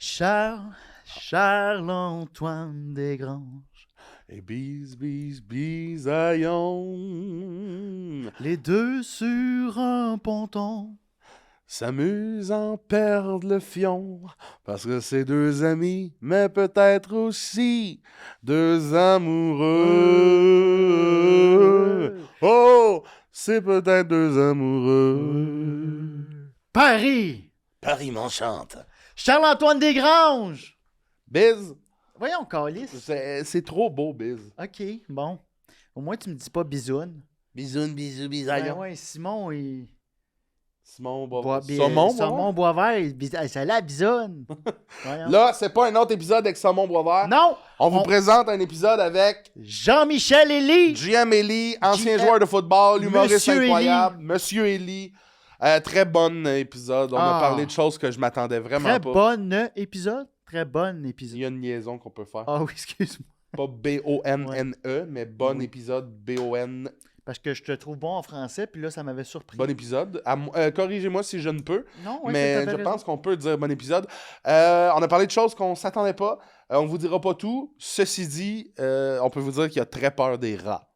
Charles-Antoine Desgranges. Et bisaillon. Les deux sur un ponton. S'amusent perdre le fion. Parce que c'est deux amis, mais peut-être aussi deux amoureux. Oh, c'est peut-être deux amoureux. Paris. Paris m'enchante. Charles-Antoine Desgranges. Biz. Voyons, Calice. C'est trop beau, Biz. OK, bon. Au moins, tu me dis pas bisoune. Bisous, bisaillon. Ouais, Simon, il... Simon Saumon Boisvert, c'est la bisoune. Voyons. Là, c'est pas un autre épisode avec Saumon Boisvert. Non! On vous présente un épisode avec Jean-Michel Elie. GM Elie, ancien joueur de football, humoriste Monsieur incroyable. Monsieur Elie. Très bon épisode. On a parlé de choses que je m'attendais vraiment Très pas. bon épisode. Très bon Il épisode. y a une liaison qu'on peut faire. Ah oui, excuse-moi. Pas B-O-N-N-E, mais bon Oui. épisode, B-O-N. Parce que je te trouve bon en français, puis là, ça m'avait surpris. Bon épisode. Corrigez-moi si je ne peux, Non, ouais, mais je pense qu'on peut dire bon épisode. On a parlé de choses qu'on s'attendait pas. On vous dira pas tout. Ceci dit, on peut vous dire qu'il y a très peur des rats.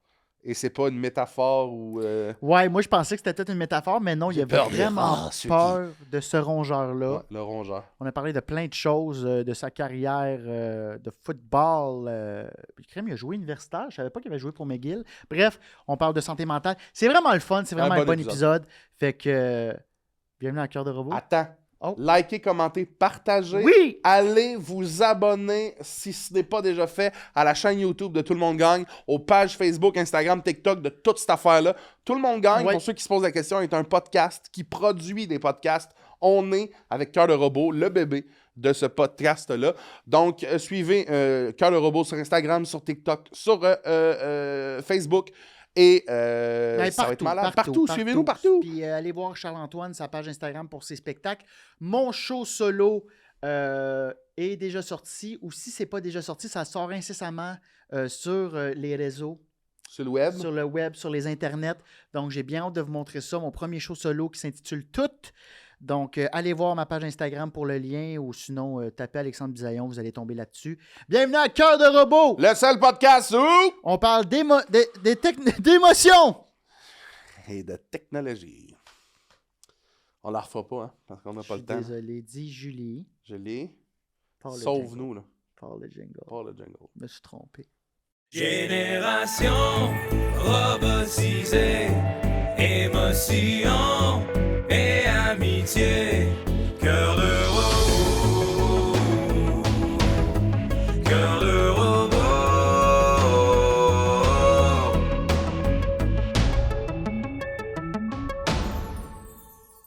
Et c'est pas une métaphore ou... Ouais, moi, je pensais que c'était peut-être une métaphore, mais non, il y avait peur des vraiment rats, ceux peur de ce rongeur-là. Ouais, le rongeur. On a parlé de plein de choses, de sa carrière de football. Puis crème, il a joué universitaire. Je savais pas qu'il avait joué pour McGill. Bref, on parle de santé mentale. C'est vraiment le fun. C'est vraiment un bon épisode. Fait que, bienvenue à Cœur de Robot. Attends. Oh. Likez, commentez, partagez. Oui! Allez vous abonner, si ce n'est pas déjà fait, à la chaîne YouTube de Tout le monde gagne, aux pages Facebook, Instagram, TikTok, de toute cette affaire-là. Tout le monde gagne, Ouais. pour ceux qui se posent la question, est un podcast qui produit des podcasts. On est avec Cœur de Robot, le bébé de ce podcast-là. Donc, suivez Cœur de Robot sur Instagram, sur TikTok, sur Facebook. Et Ben, ça va être malade. Partout. Suivez-nous partout. Puis allez voir Charles-Antoine, sa page Instagram pour ses spectacles. Mon show solo est déjà sorti. Ou si c'est pas déjà sorti, ça sort incessamment sur les réseaux. Sur le web. Sur le web, sur les internets. Donc, j'ai bien hâte de vous montrer ça. Mon premier show solo qui s'intitule Tout. Donc, allez voir ma page Instagram pour le lien ou sinon, tapez Alexandre Bisaillon, vous allez tomber là-dessus. Bienvenue à Cœur de Robot! Le seul podcast où... On parle d'émotions! Et de technologie. On la refera pas, hein, parce qu'on n'a pas le temps. Désolé, dit Julie. Je l'ai. Par le Sauve-nous, là. Par le jingle. Pas le jingle. Je me suis trompé. Génération robotisée, émotion et amitié, cœur de robot, cœur de robot.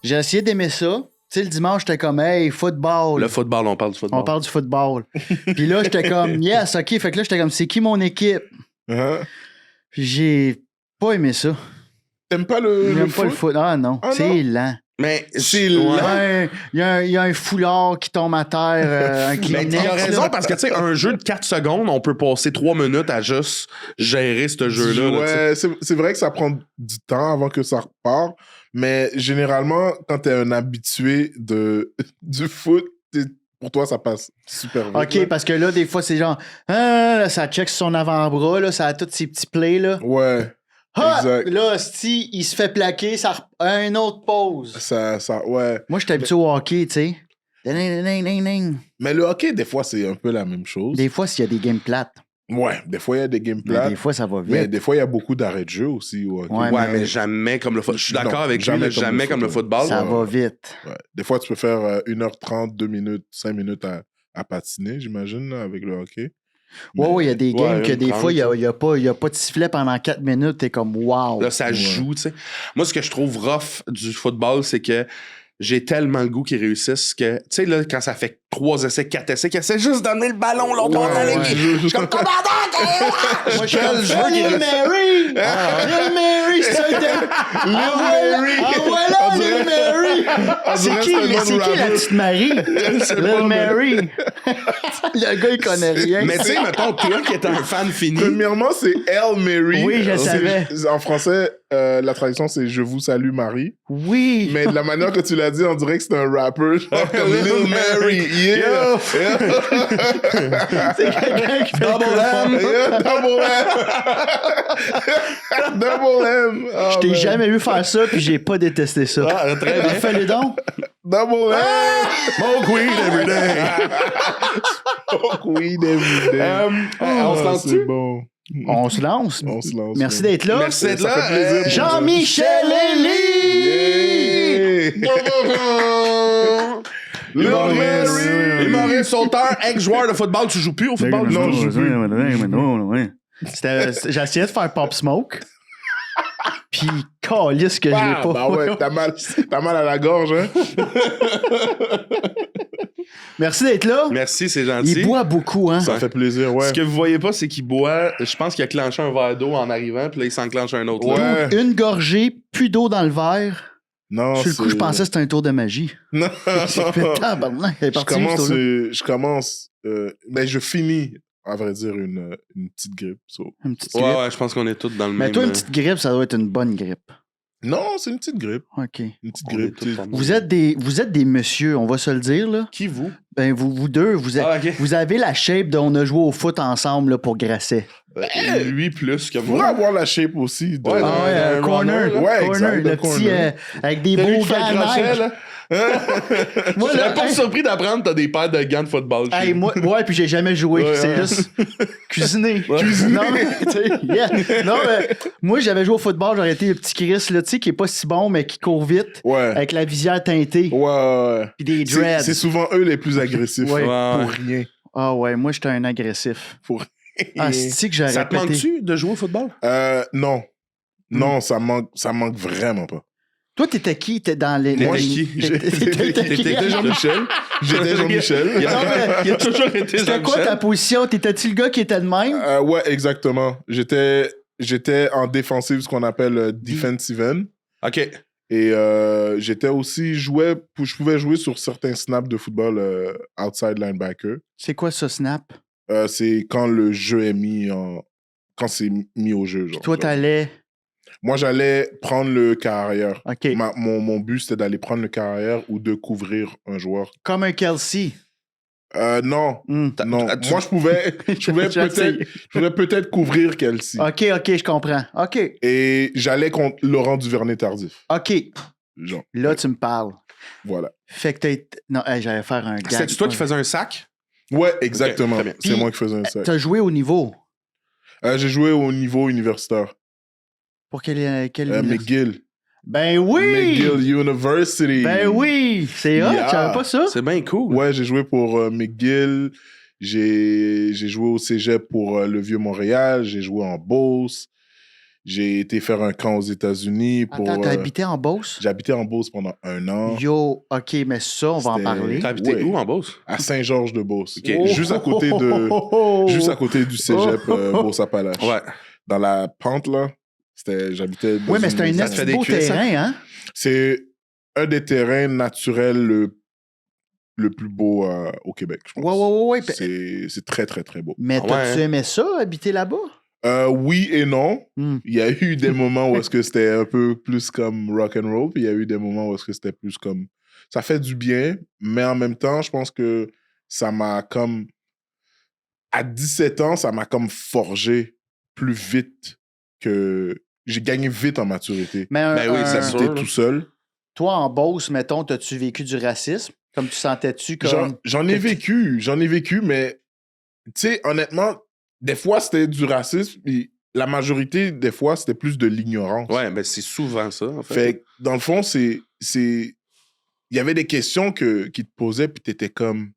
J'ai essayé d'aimer ça. Tu sais, le dimanche, j'étais comme, hey, football. Le football, on parle du football. On parle du football. Puis là, j'étais comme, yes, OK. Fait que là, j'étais comme, c'est qui mon équipe? Hein? Puis j'ai pas aimé ça. T'aimes pas le J'aime pas foot? le foot. Ah non, Ah, c'est lent. Mais C'est ouais. Il y a un foulard qui tombe à terre, un Mais Kleenex. tu as raison, là. parce que, tu sais, un jeu de 4 secondes, on peut passer 3 minutes à juste gérer ce jeu-là. là, tu sais. Ouais, c'est vrai que ça prend du temps avant que ça repart. Mais généralement, quand t'es un habitué du foot, pour toi, ça passe super vite. OK, là. parce que là, des fois, c'est genre, là, ça check son avant-bras, là, ça a tous ses petits plays, là. Ouais, Ah! exact. Là, si il se fait plaquer, un autre pause. ouais. Moi, j'étais habitué au hockey, tu sais. Ding, ding, ding, ding, ding. Mais le hockey, des fois, c'est un peu la même chose. Des fois, s'il y a des games plates. Ouais, des fois, il y a des Mais gameplays. des fois, ça va vite. Mais des fois, il y a beaucoup d'arrêts de jeu aussi au hockey. Ouais, Ouais, mais jamais comme le football. Je suis d'accord Non, avec lui, jamais mais jamais comme le football. Ça ouais. va vite. Ouais. Des fois, tu peux faire 1h30, 2 minutes, 5 minutes à patiner, j'imagine, là, avec le hockey. Ouais, il y a des games que des 1:30, fois, il n'y a pas de sifflet pendant 4 minutes. T'es comme, wow. Là, ça joue, tu sais. Moi, ce que je trouve rough du football, c'est que j'ai tellement le goût qu'ils réussissent que, tu sais, là, quand ça fait 3 essais, 4 essais, qu'ils essaient juste de donner le ballon l'autre bord de la ligne. Je suis comme, commandant! Moi, je suis comme, Lil Mary! Lil Mary, c'est ça. Ah, voilà, Lil Mary! C'est qui la petite Marie? Lil Mary. Le gars, il connaît rien. Mais tu sais, mettons, toi qui es un fan fini. Premièrement, c'est Hail Mary. Oui, je savais. En français, la traduction, c'est « Je vous salue, Marie Oui! ». Mais de la manière que tu l'as dit, on dirait que c'est un rapper, genre comme Lil Mary. Yeah! C'est quelqu'un qui fait Double M! Yeah, double M! Double M! Oh, Je t'ai man. jamais vu faire ça, puis j'ai pas détesté ça. Ah, très bien. Fais-le donc. Double M! Smoke weed every day! Smoke weed every day. On se lance C'est dessus? bon. On se lance. On se lance. Merci man. d'être là. Merci d'être Ça là. fait plaisir. Jean-Michel Elie! Yeah! Lil Mary! Humoriste, sauteur, ex-joueur de football. Tu joues plus au football? Non, je joue plus. J'ai essayé de faire Pop Smoke. Puis, calisse que je l'ai pas. Bah ouais, t'as mal à la gorge, hein? Merci d'être là. Merci, c'est gentil. Il boit beaucoup, hein? Ça fait plaisir, ouais. Ce que vous voyez pas, c'est qu'il boit. Je pense qu'il a clenché un verre d'eau en arrivant, puis là, il s'enclenche un autre. là. Ouais. Une gorgée, plus d'eau dans le verre. Non, Sur le coup, je pensais que c'était un tour de magie. Non. J'ai fait tabarnak, elle est partie, ce tour-là. Mais je finis, à vrai dire, une petite grippe. So. Une petite Ouais, grippe. ouais, je pense qu'on est tous dans le Mais même. toi, une petite grippe, ça doit être une bonne grippe. Non, c'est une petite grippe. OK. Une petite On grippe. est tous tu sais. dans le Vous êtes des messieurs, on va se le dire, là. Qui vous? Ben, vous deux, Ah, ok. vous avez la shape dont on a joué au foot ensemble là, pour Grasset. Lui plus que Vous pourrez moi. avoir la shape aussi. De... Ouais, Ah ouais, un corner. runner, là. Ouais, corner, exact, le le petit, corner. avec des C'est lui beaux qui fait gants le crochet, Nike. là. Moi, Je là, serais pas hey, surpris d'apprendre que t'as des paires de gants de football. hey, moi, ouais, puis j'ai jamais joué. Ouais, c'est ouais. juste cuisiner. Ouais. Non, mais, tu sais, yeah. Non, mais moi, j'avais joué au football, j'aurais été le petit Chris, là, tu sais, qui est pas si bon, mais qui court vite, Ouais. avec la visière teintée, Ouais. puis des C'est dreads. souvent eux les plus agressifs. Ouais. Pour rien. Ah ouais, moi, j'étais un agressif. Pour Ah, rien. c'est que j'aurais Ça te pété. manque-tu de jouer au football? Non. Non, ça manque vraiment pas. Toi, t'étais qui? T'étais dans les... Moi, les- J'étais Jean-Michel. J'étais Jean-Michel. Il a toujours été C'était quoi ta position? T'étais-tu le gars qui était de même? Ouais, exactement. J'étais en défensive, ce qu'on appelle defensive end. OK. Et j'étais aussi je pouvais jouer sur certains snaps de football outside linebacker. C'est quoi ça, snap? C'est quand le jeu est quand c'est mis au jeu. Genre. Toi, t'allais... Moi, j'allais prendre le carrière. OK. Mon but, c'était d'aller prendre le carrière ou de couvrir un joueur. Comme un Kelsey. Non. Hmm. Non. Moi, je pouvais peut-être couvrir Kelsey. OK, je comprends. OK. Et j'allais contre Laurent Duvernay-Tardif. OK. Genre, Là, tu me parles. voilà. Fait que non, hey, j'allais faire un gag. C'était-tu toi qui faisais un sac? Ouais, exactement. très bien. C'est Puis, moi qui faisais un sac. T'as joué au niveau. J'ai joué au niveau universitaire. Pour quel université? McGill. Ben oui! McGill University. Ben oui! C'est hot, Yeah. tu savais pas ça? C'est bien cool. Ouais, j'ai joué pour McGill. J'ai joué au cégep pour le Vieux-Montréal. J'ai joué en Beauce. J'ai été faire un camp aux États-Unis. Attends, t'as habité en Beauce? J'ai habité en Beauce pendant 1 an. Yo, OK, mais ça, on va en C'était- parler. T'as habité Ouais. où en Beauce? À Saint-Georges-de-Beauce. Ok. Juste à côté juste à côté du cégep Beauce-Appalaches. Ouais. Dans la pente, là. J'habitais. dans Oui, mais une c'est un maison. Ça te fait des beau cuisses, terrain, hein? C'est un des terrains naturels le plus beau au Québec, je pense. Ouais. C'est très, très, très beau. Mais Ah t'as-tu ouais. aimé ça, habiter là-bas? Oui et non. Hmm. Il y a eu des moments où est-ce que c'était un peu plus comme rock and roll, puis il y a eu des moments où est-ce que c'était plus comme ça fait du bien, mais en même temps, je pense que ça m'a comme à 17 ans, ça m'a comme forgé plus vite que j'ai gagné vite en maturité. Mais Ben oui, c'est sûr. J'étais tout seul. Toi, en Beauce, mettons, t'as-tu vécu du racisme? Comme tu sentais-tu comme... J'en ai vécu, mais tu sais, honnêtement, des fois c'était du racisme, puis la majorité des fois c'était plus de l'ignorance. Ouais, ben c'est souvent ça, en fait. Fait que, dans le fond, il y avait des questions qui te posaient, puis t'étais comme.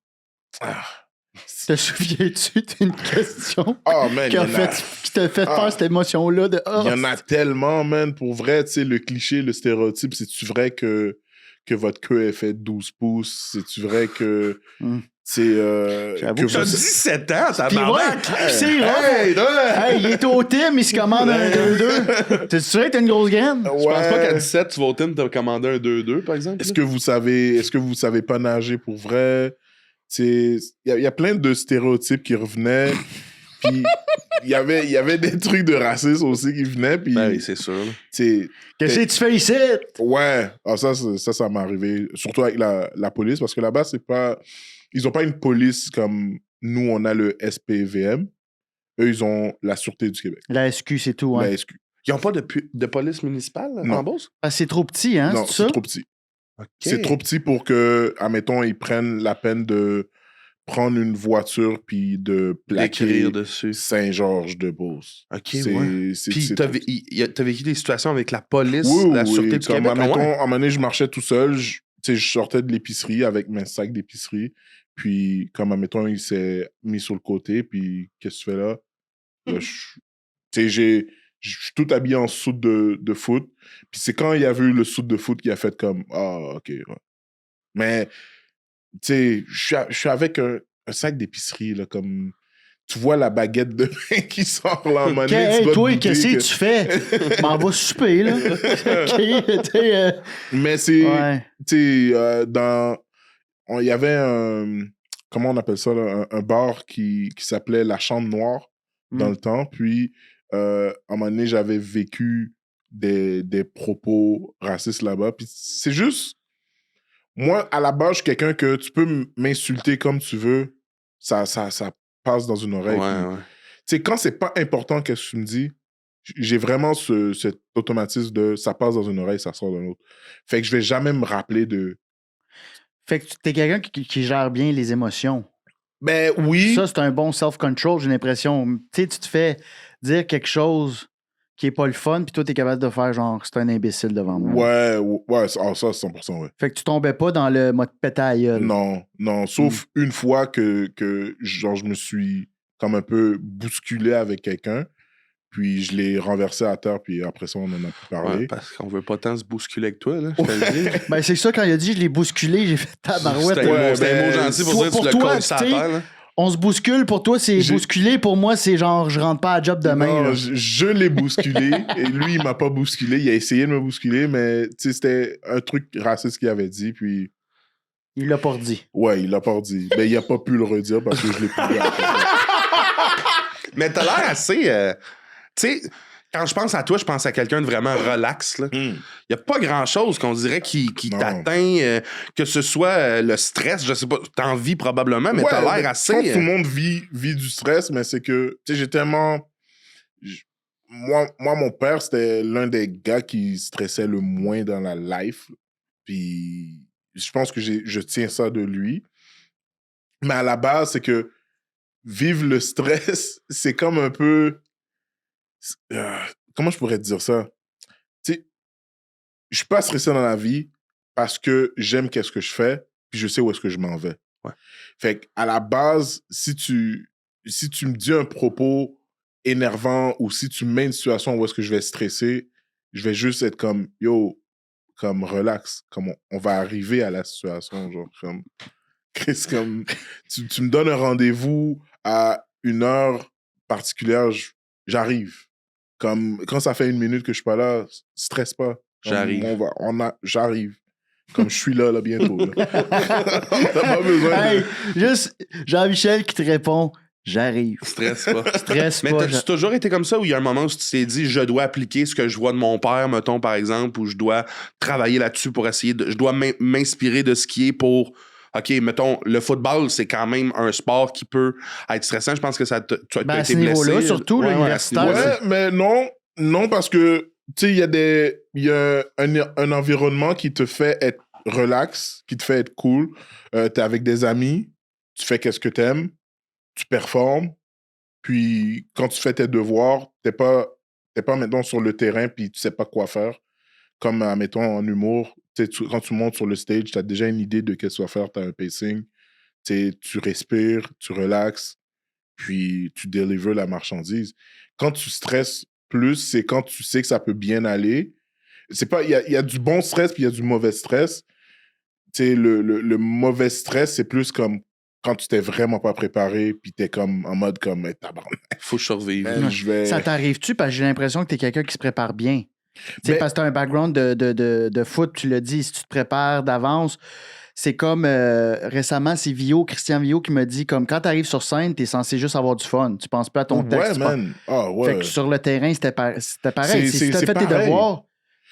Te souviens-tu d'une question Man, qui t'a fait faire cette émotion-là de... il y en a tellement, man. Pour vrai, tu sais, le cliché, le stéréotype, c'est-tu vrai que votre queue est faite 12 pouces? C'est-tu vrai que. J'avoue que T'as 17 ans, t'as Puis ouais, c'est hey, il est au team, il se commande un 2-2. T'es sûr que t'as une grosse graine? Je pense pas qu'à 17, tu vas au team, t'as commandé un 2-2, par exemple. Est-ce que vous savez pas nager pour vrai? Il y a plein de stéréotypes qui revenaient. Puis il y avait des trucs de racisme aussi qui venaient. Puis, Ben oui, c'est sûr. là. tu sais, Qu'est-ce que tu fais ici? ouais, ah, ça m'est arrivé. Surtout avec la police, parce que là-bas, c'est pas... Ils ont pas une police comme nous, on a le SPVM. Eux, ils ont la Sûreté du Québec. La SQ, c'est tout. Hein? La SQ. Ils n'ont pas de police municipale Non. en Beauce? Ah, c'est trop petit, hein? Non, c'est c'est ça? trop petit. OK. C'est trop petit pour que, admettons, ils prennent la peine de prendre une voiture puis de plaquer D'écrire dessus. Saint-Georges-de-Beauce. OK, C'est- ouais. c'est- Puis c'est t'as trop- vécu des situations avec la police, Oui, la oui, Sûreté du comme, Québec? admettons, Ah ouais? à un moment donné, je marchais tout seul, tu sais, je sortais de l'épicerie avec mes sacs d'épicerie, puis comme, admettons, il s'est mis sur le côté, puis qu'est-ce que tu fais là? Là, tu sais, je suis tout habillé en soude de foot, puis c'est quand il a vu le soude de foot qu'il a fait comme, ah, OK, ouais. Mais, tu sais, je suis avec un sac d'épicerie, là, comme... Tu vois la baguette de pain qui sort là en monnaie. Hey, tu dois te toi, douter qu'est-ce que tu fais? M'en va souper, là. OK, t'sais, Mais c'est... ouais. Tu sais, il y avait un... Comment on appelle ça, là? Un bar qui s'appelait La Chambre Noire dans le temps. Puis, à un moment donné, j'avais vécu des propos racistes là-bas. Puis c'est juste... Moi, à la base, je suis quelqu'un que tu peux m'insulter comme tu veux. Ça passe dans une oreille. Ouais, Puis, ouais. tu sais, quand c'est pas important qu'est-ce que tu me dis, j'ai vraiment cet automatisme de ça passe dans une oreille, ça sort d'un autre. Fait que je vais jamais me rappeler de... Fait que t'es quelqu'un qui gère bien les émotions. Ben oui. Ça, c'est un bon self-control, j'ai l'impression. Tu sais, tu te fais dire quelque chose qui est pas le fun, puis toi, t'es capable de faire genre, c'est un imbécile devant moi. Ouais, ça, 100%, ouais. Fait que tu tombais pas dans le mode péta à gueule. Non, sauf une fois que genre, je me suis comme un peu bousculé avec quelqu'un, puis je l'ai renversé à terre, puis après ça, on en a pu parler. Ouais, parce qu'on veut pas tant se bousculer avec toi, là, je te le dis. Ben, c'est ça, quand il a dit je l'ai bousculé, j'ai fait tabarouette. C'était un mot gentil pour Toi- dire que tu pour le toi, colles sur la tu sais, terre, là. On se bouscule, pour toi, c'est J'ai- bousculé. Pour moi, c'est genre, je rentre pas à job demain. Non, là. je l'ai bousculé, et lui, il m'a pas bousculé. Il a essayé de me bousculer, mais tu sais, c'était un truc raciste qu'il avait dit, puis Il l'a pas dit. ouais, il l'a pas dit. Ben, il a pas pu le redire parce que je l'ai plus dit après. Mais t'as l'air assez... tu sais, quand je pense à toi, je pense à quelqu'un de vraiment relax, là. Il n'y a pas grand-chose qu'on dirait qui Non. t'atteint, que ce soit le stress, je sais pas, t'en vis probablement, mais Ouais, t'as mais l'air je pense que assez... tout le monde vit du stress, mais c'est que, tu sais, j'ai tellement... Moi, mon père, c'était l'un des gars qui stressait le moins dans la life. Puis, je pense que je tiens ça de lui. Mais à la base, c'est que vivre le stress, c'est comme un peu... comment je pourrais te dire ça? Tu sais, je suis pas stressé dans la vie parce que j'aime qu'est-ce que je fais, puis je sais où est-ce que je m'en vais. Ouais. Fait qu'à la base, si tu me dis un propos énervant ou si tu me mets une situation où est-ce que je vais stresser, je vais juste être comme, yo, comme relax, comme on va arriver à la situation, genre, comme, Chris, comme, tu me donnes un rendez-vous à une heure particulière, j'arrive. Comme, quand ça fait 1 minute que je suis pas là, stresse pas. Comme, J'arrive. J'arrive. Comme je suis là bientôt. Là. T'as pas besoin de... Hey, juste Jean-Michel qui te répond j'arrive. Stress pas. Stresse Mais pas. t'as-tu toujours été comme ça ou il y a un moment où tu t'es dit je dois appliquer ce que je vois de mon père, mettons, par exemple, ou je dois travailler là-dessus pour essayer de... Je dois m'inspirer de ce qui est pour... OK, mettons, le football, c'est quand même un sport qui peut être stressant. Je pense que ça tu as Ben, à été ce blessé. niveau-là, surtout, Ouais, ouais, l'universitaire, à ce niveau-là. Ouais, mais non, parce que, tu sais, il y a un environnement qui te fait être relax, qui te fait être cool. T'es avec des amis, tu fais qu'est-ce que t'aimes, tu performes, puis quand tu fais tes devoirs, t'es pas maintenant sur le terrain puis tu sais pas quoi faire. Comme, mettons, en humour, quand tu montes sur le stage, tu as déjà une idée de qu'est-ce que tu vas faire, tu as un pacing, tu respires, tu relaxes, puis tu délivres la marchandise. Quand tu stresses plus, c'est quand tu sais que ça peut bien aller. C'est pas, il y a du bon stress puis il y a du mauvais stress. Le mauvais stress, c'est plus comme quand tu t'es vraiment pas préparé puis t'es comme en mode comme tabarnak. Faut que je survive. Je vais... Ça t'arrive-tu? Parce que j'ai l'impression que t'es quelqu'un qui se prépare bien. Ben- Parce que t'as un background de foot, tu l'as dit, si tu te prépares d'avance, c'est comme récemment, c'est Christian Vio qui m'a dit comme quand tu arrives sur scène, tu es censé juste avoir du fun. Tu penses pas à ton texte. Ouais, man. Ah, ouais. Fait que sur le terrain, c'était pareil. Si tu as fait tes pareil. devoirs,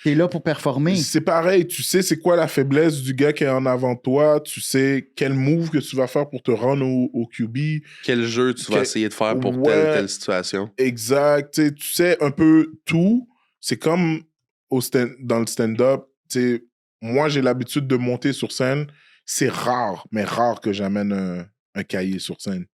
tu es là pour performer. C'est pareil. Tu sais c'est quoi la faiblesse du gars qui est en avant de toi. Tu sais quel move que tu vas faire pour te rendre au QB. Quel jeu tu vas essayer de faire pour telle situation. Exact. Tu sais un peu tout. C'est comme dans le stand-up. Moi, j'ai l'habitude de monter sur scène. C'est rare, mais rare que j'amène un cahier sur scène.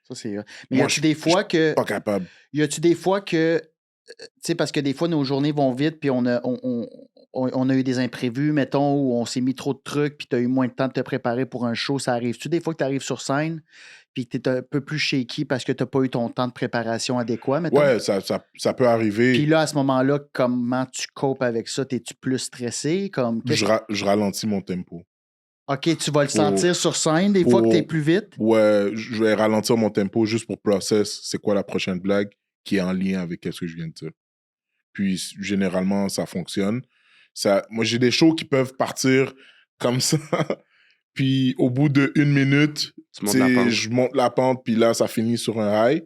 Ça, c'est... Mais y a-tu des fois que... Pas capable. Y a-tu des fois que... Tu sais, parce que des fois, nos journées vont vite, puis on a eu des imprévus, mettons, où on s'est mis trop de trucs, puis tu as eu moins de temps de te préparer pour un show. Ça arrive-tu des fois que tu arrives sur scène, puis que tu es un peu plus shaky parce que tu n'as pas eu ton temps de préparation adéquat, mettons? Ouais, ça peut arriver. Puis là, à ce moment-là, comment tu copes avec ça? Es-tu plus stressé? Je ralentis mon tempo. OK, tu vas le sentir sur scène des fois que tu es plus vite? Ouais, je vais ralentir mon tempo juste pour process c'est quoi la prochaine blague qui est en lien avec ce que je viens de dire. Puis, généralement, ça fonctionne. Moi, j'ai des shows qui peuvent partir comme ça. Puis, au bout de 1 minute, je monte la pente, puis là, ça finit sur un high.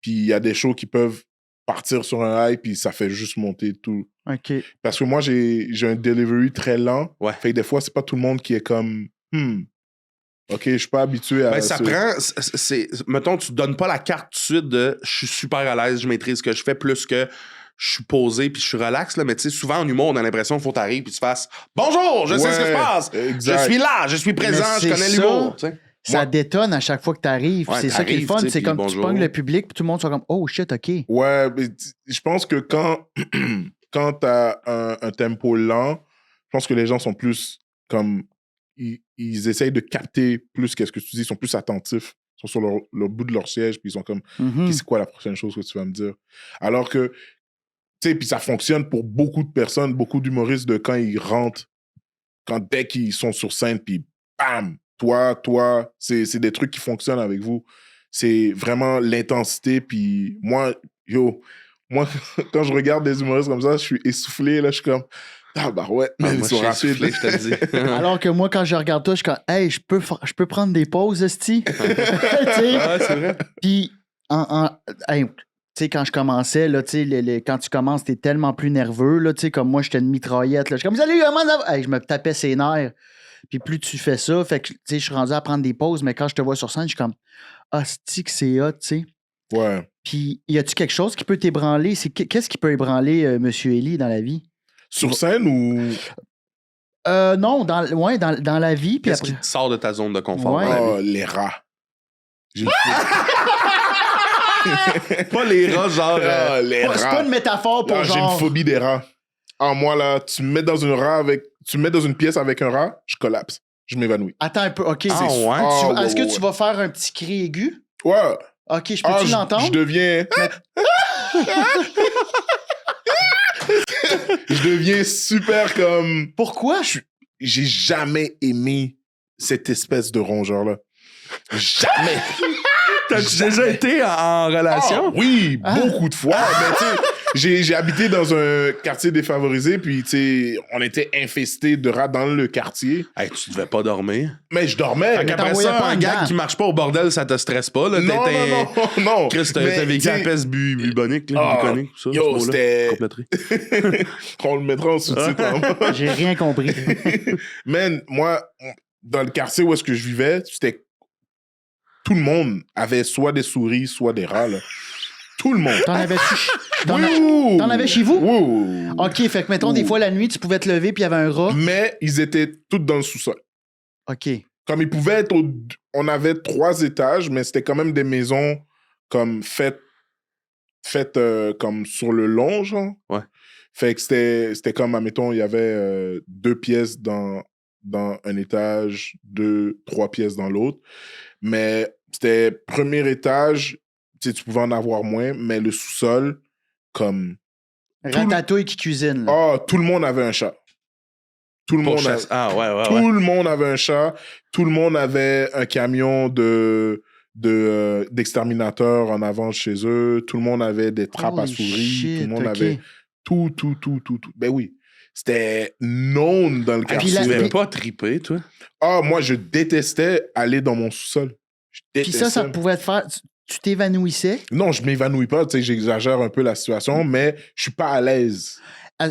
Puis, il y a des shows qui peuvent partir sur un high, puis ça fait juste monter tout. OK. Parce que moi, j'ai un delivery très lent. Ouais. Fait que des fois, c'est pas tout le monde qui est comme OK, je suis pas habitué à... ça prend... Mettons, tu donnes pas la carte tout de suite de « je suis super à l'aise, je maîtrise ce que je fais » plus que « je suis posé puis je suis relax ». Mais tu sais, souvent en humour, on a l'impression qu'il faut t'arriver puis tu fasses « bonjour, je sais ce que se passe, exact. je suis là, je suis présent, je connais l'humour ». Ça détonne à chaque fois que tu arrives. Ouais, c'est ça qui est le fun. C'est comme bonjour. tu pognes le public puis tout le monde soit comme « oh shit, OK ». Ouais, mais je pense que quand t'as un tempo lent, je pense que les gens sont plus comme... Ils essayent de capter plus qu'est-ce que tu dis, ils sont plus attentifs, ils sont sur le bout de leur siège, puis ils sont comme, c'est quoi la prochaine chose que tu vas me dire? Alors que, tu sais, puis ça fonctionne pour beaucoup de personnes, beaucoup d'humoristes, de quand ils rentrent, dès qu'ils sont sur scène, puis bam, toi, c'est des trucs qui fonctionnent avec vous. C'est vraiment l'intensité, puis moi, quand je regarde des humoristes comme ça, je suis essoufflé, là, je suis comme... Ah bah ouais, mais ils sont rapides. Je te le dis. Alors que moi, quand je regarde toi, je suis comme « hey, je peux prendre des pauses, esti? » Tu sais? Ouais, c'est vrai. Puis, hey, tu sais, quand je commençais, là, tu sais, quand tu commences, t'es tellement plus nerveux, là, tu sais, comme moi, j'étais une mitraillette, là. Je suis comme « salut, comment ça va? » Hey, je me tapais ses nerfs. Puis plus tu fais ça, fait que, tu sais, je suis rendu à prendre des pauses, mais quand je te vois sur scène, je suis comme « ah, c'est que c'est hot, tu sais. » Ouais. Puis, y a-tu quelque chose qui peut t'ébranler? Qu'est-ce qui peut ébranler M. Elie dans la vie? Sur scène ou... Non, dans la vie. Puis Qu'est-ce qui te sort de ta zone de confort? Ouais. dans la vie? Les rats. Pas les rats, genre... les rats. C'est pas une métaphore pour J'ai genre... une phobie des rats. Moi, là, tu me mets dans une pièce avec un rat, je collapse. Je m'évanouis. Attends un peu, OK. ouais? Est-ce que tu vas faire un petit cri aigu? Ouais. OK, je peux-tu l'entendre? Je deviens... Je deviens super comme... Pourquoi? J'ai jamais aimé cette espèce de rongeur-là. Jamais! T'as-tu déjà été en relation? Ah, oui, beaucoup de fois. Mais tu sais, j'ai habité dans un quartier défavorisé, puis tu sais, on était infestés de rats dans le quartier. Hey, tu devais pas dormir. Mais je dormais. Fait qu'après t'envoyais ça, pas un en gag dedans. qui marche pas au bordel, ça te stresse pas, là? Non. Chris, t'as vécu la peste bubonique, là, bucolique, ça, yo, ce mot-là. c'était... Compléterie. On le mettra en sous-titre. Hein. J'ai rien compris. Man, moi, dans le quartier où est-ce que je vivais, c'était... Tout le monde avait soit des souris, soit des rats, là. Tout le monde. T'en avais chez vous? Oui. OK, fait que mettons, des fois, la nuit, tu pouvais te lever puis il y avait un rat. Mais ils étaient tous dans le sous-sol. OK. Comme ils pouvaient être on avait 3 étages, mais c'était quand même des maisons comme faites comme sur le long, genre. Ouais. Fait que c'était comme, admettons, il y avait 2 pièces dans un étage, 3 pièces dans l'autre. Mais c'était premier étage, tu pouvais en avoir moins, mais le sous-sol, comme... Ratatouille qui cuisine. Là. tout le monde avait un chat. Tout le monde Tout le monde avait un chat. Tout le monde avait un camion d'exterminateurs en avant de chez eux. Tout le monde avait des trappes à souris. Tout le monde avait tout. Ben oui. C'était known dans le puis quartier. Tu la- devais pas triper, toi? Ah, moi, je détestais aller dans mon sous-sol. Je Puis détestais. ça pouvait te faire... Tu t'évanouissais. Non, je m'évanouis pas, tu sais, j'exagère un peu la situation, mais je suis pas à l'aise.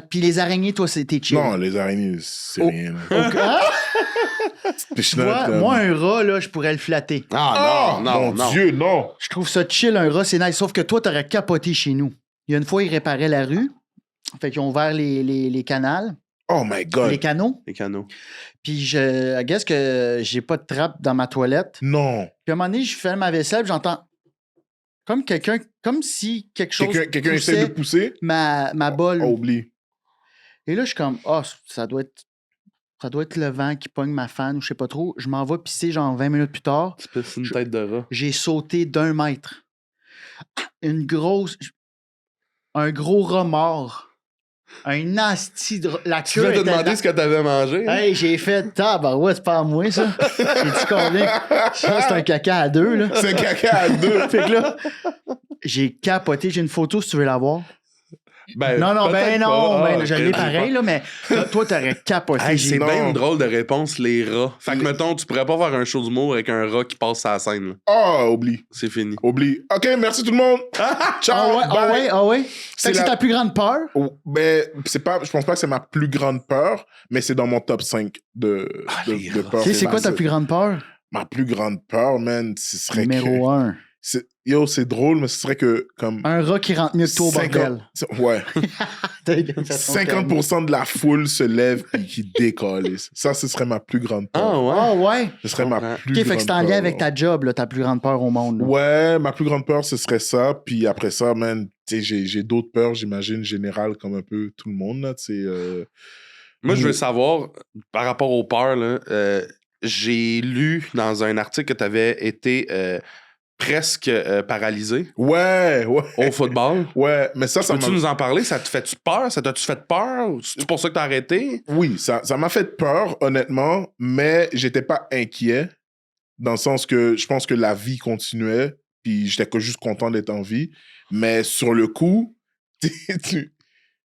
Puis les araignées, toi, c'était chill. Non, les araignées, c'est Oh. rien. là. Donc, hein? Puis je suis Tu vois, là, comme- moi, un rat, là, je pourrais le flatter. Ah, non, mon Dieu, non. Je trouve ça chill, un rat, c'est nice. Sauf que toi, t'aurais capoté chez nous. Il y a une fois, ils réparaient la rue. Fait qu'ils ont ouvert les canals, Oh my God. les canaux. Les canaux. Puis je guess que j'ai pas de trappe dans ma toilette. Non. Puis à un moment donné, je fais ma vaisselle, puis j'entends comme si quelque chose Quelqu'un essaie poussait de pousser? ma bolle. Oh, oublie. Et là, je suis comme, ça doit être le vent qui pogne ma fan ou je sais pas trop. Je m'en vais pisser genre 20 minutes plus tard. Tu pisses une tête de rat. J'ai sauté d'1 mètre. Un gros rat mort. Un asti de... La Tu queue vas te était demander dans- ce que t'avais mangé? hein? Hey, j'ai fait ouais, c'est pas à moi, ça. J'ai dit combien? Ça, c'est un caca à 2, là. C'est un caca à 2. Fait que là, j'ai capoté. J'ai une photo si tu veux la voir. Ben, Non, peut-être non, pas. je l'ai pareil, là, mais toi, t'aurais capoté. Hey, c'est Non. bien une drôle de réponse, les rats. Fait que, mettons, tu pourrais pas faire un show d'humour avec un rat qui passe à la scène. là. Oh, oublie. C'est fini. Oublie. OK, merci tout le monde. Ciao. bye. Ah ouais? C'est Fait que c'est la- ta plus grande peur? Oh, ben, je pense pas que c'est ma plus grande peur, mais c'est dans mon top 5 de les rats. peur. C'est quoi ta plus grande peur? Ma plus grande peur, man, ce serait Numéro 1. Yo, c'est drôle, mais ce serait que comme... Un rat qui rentre mieux que toi au 50 bordel. Ouais. 50% de la foule se lève et qui décolle. Ça, ce serait ma plus grande peur. Ah ouais? Ah ouais? Ce serait comprends. ma plus OK, grande fait que c'est en lien peur. avec ta job, là, ta plus grande peur au monde. là. Ouais, ma plus grande peur, ce serait ça. Puis après ça, man, tu sais, j'ai d'autres peurs, j'imagine, générales, comme un peu tout le monde, là, tu sais. Moi, je veux savoir, par rapport aux peurs, là, j'ai lu dans un article que tu avais été presque paralysé Ouais, au football. ouais. Mais ça Peux-tu m'a... nous en parler? Ça te fait-tu peur? Ça t'a-tu fait peur? C'est pour ça que t'as arrêté? Oui, ça m'a fait peur, honnêtement, mais j'étais pas inquiet, dans le sens que je pense que la vie continuait, puis j'étais que juste content d'être en vie. Mais sur le coup,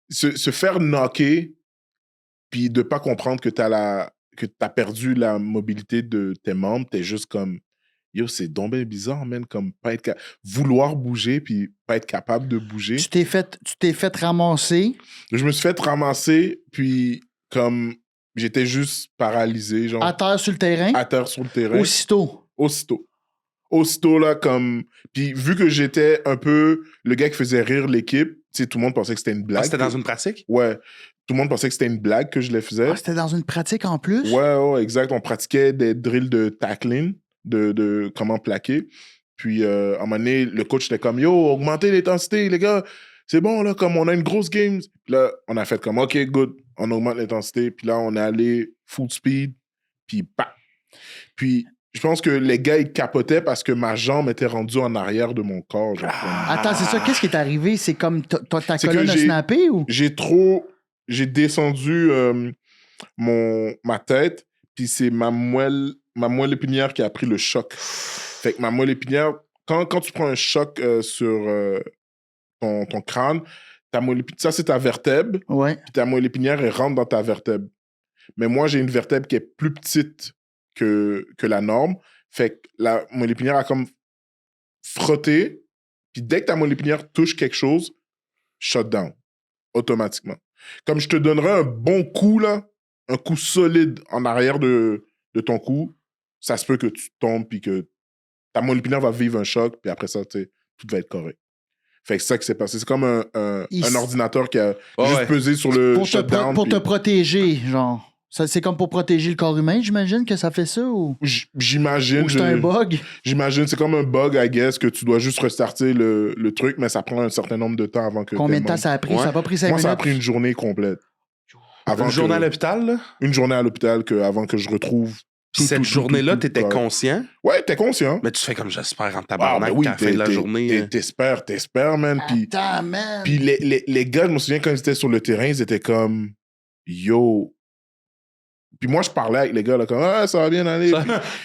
se faire knocker, puis de pas comprendre que t'as perdu la mobilité de tes membres, t'es juste comme... Yo, c'est donc bien bizarre, man, comme pas être vouloir bouger puis pas être capable de bouger. Tu t'es fait ramasser. Je me suis fait ramasser, puis comme j'étais juste paralysé, genre À terre sur le terrain. à terre sur le terrain. Aussitôt. Aussitôt, là, comme... Puis vu que j'étais un peu le gars qui faisait rire l'équipe, tu sais, tout le monde pensait que c'était une blague. Ah, c'était dans une pratique? Ouais. Tout le monde pensait que c'était une blague que je les faisais. Ah, c'était dans une pratique en plus? Ouais, exact. On pratiquait des drills de tackling, de comment plaquer. Puis, à un moment donné, le coach était comme, yo, augmentez l'intensité, les gars. C'est bon, là, comme on a une grosse game. Puis là, on a fait comme, OK, good. On augmente l'intensité. Puis là, on est allé full speed. Puis, bah. Puis, je pense que les gars, ils capotaient parce que ma jambe était rendue en arrière de mon corps. Genre, Attends, c'est ça. Qu'est-ce qui est arrivé? C'est comme ta C'est colonne que a snappé ou? j'ai descendu ma tête, puis c'est ma moelle épinière qui a pris le choc. Fait que ma moelle épinière, quand tu prends un choc sur ton crâne, ça c'est ta vertèbre, Ouais. puis ta moelle épinière, elle rentre dans ta vertèbre. Mais moi, j'ai une vertèbre qui est plus petite que la norme. Fait que la moelle épinière a comme frotté, puis dès que ta moelle épinière touche quelque chose, shut down, automatiquement. Comme je te donnerais un bon coup, là, un coup solide en arrière de ton cou, ça se peut que tu tombes, puis que ta moelle épinière va vivre un choc, puis après ça, tu sais, tout va être correct. Fait que c'est ça qui s'est passé. C'est comme un ordinateur qui a juste pesé sur le Pour shutdown. te protéger, genre. Ça, c'est comme pour protéger le corps humain, j'imagine que ça fait ça ou J'imagine. ou c'est un bug? J'imagine, c'est comme un bug, I guess, que tu dois juste restarter le truc, mais ça prend un certain nombre de temps avant que... Combien tes de temps membres- ça a pris? Ouais. Ça a pas pris 5 Moi, minutes? ça a pris une journée complète. Une journée à l'hôpital, là? Une journée à l'hôpital avant que je retrouve... Puis cette journée-là, t'étais ouais. conscient? Ouais, t'es conscient. Mais tu fais comme j'espère en Ah, tabarnak ben oui, qu'à la fin de la journée. t'espères, man. Puis Attends, man! Puis les gars, je me souviens quand ils étaient sur le terrain, ils étaient comme yo. Puis moi, je parlais avec les gars, là, comme ah, ça va bien aller. Ça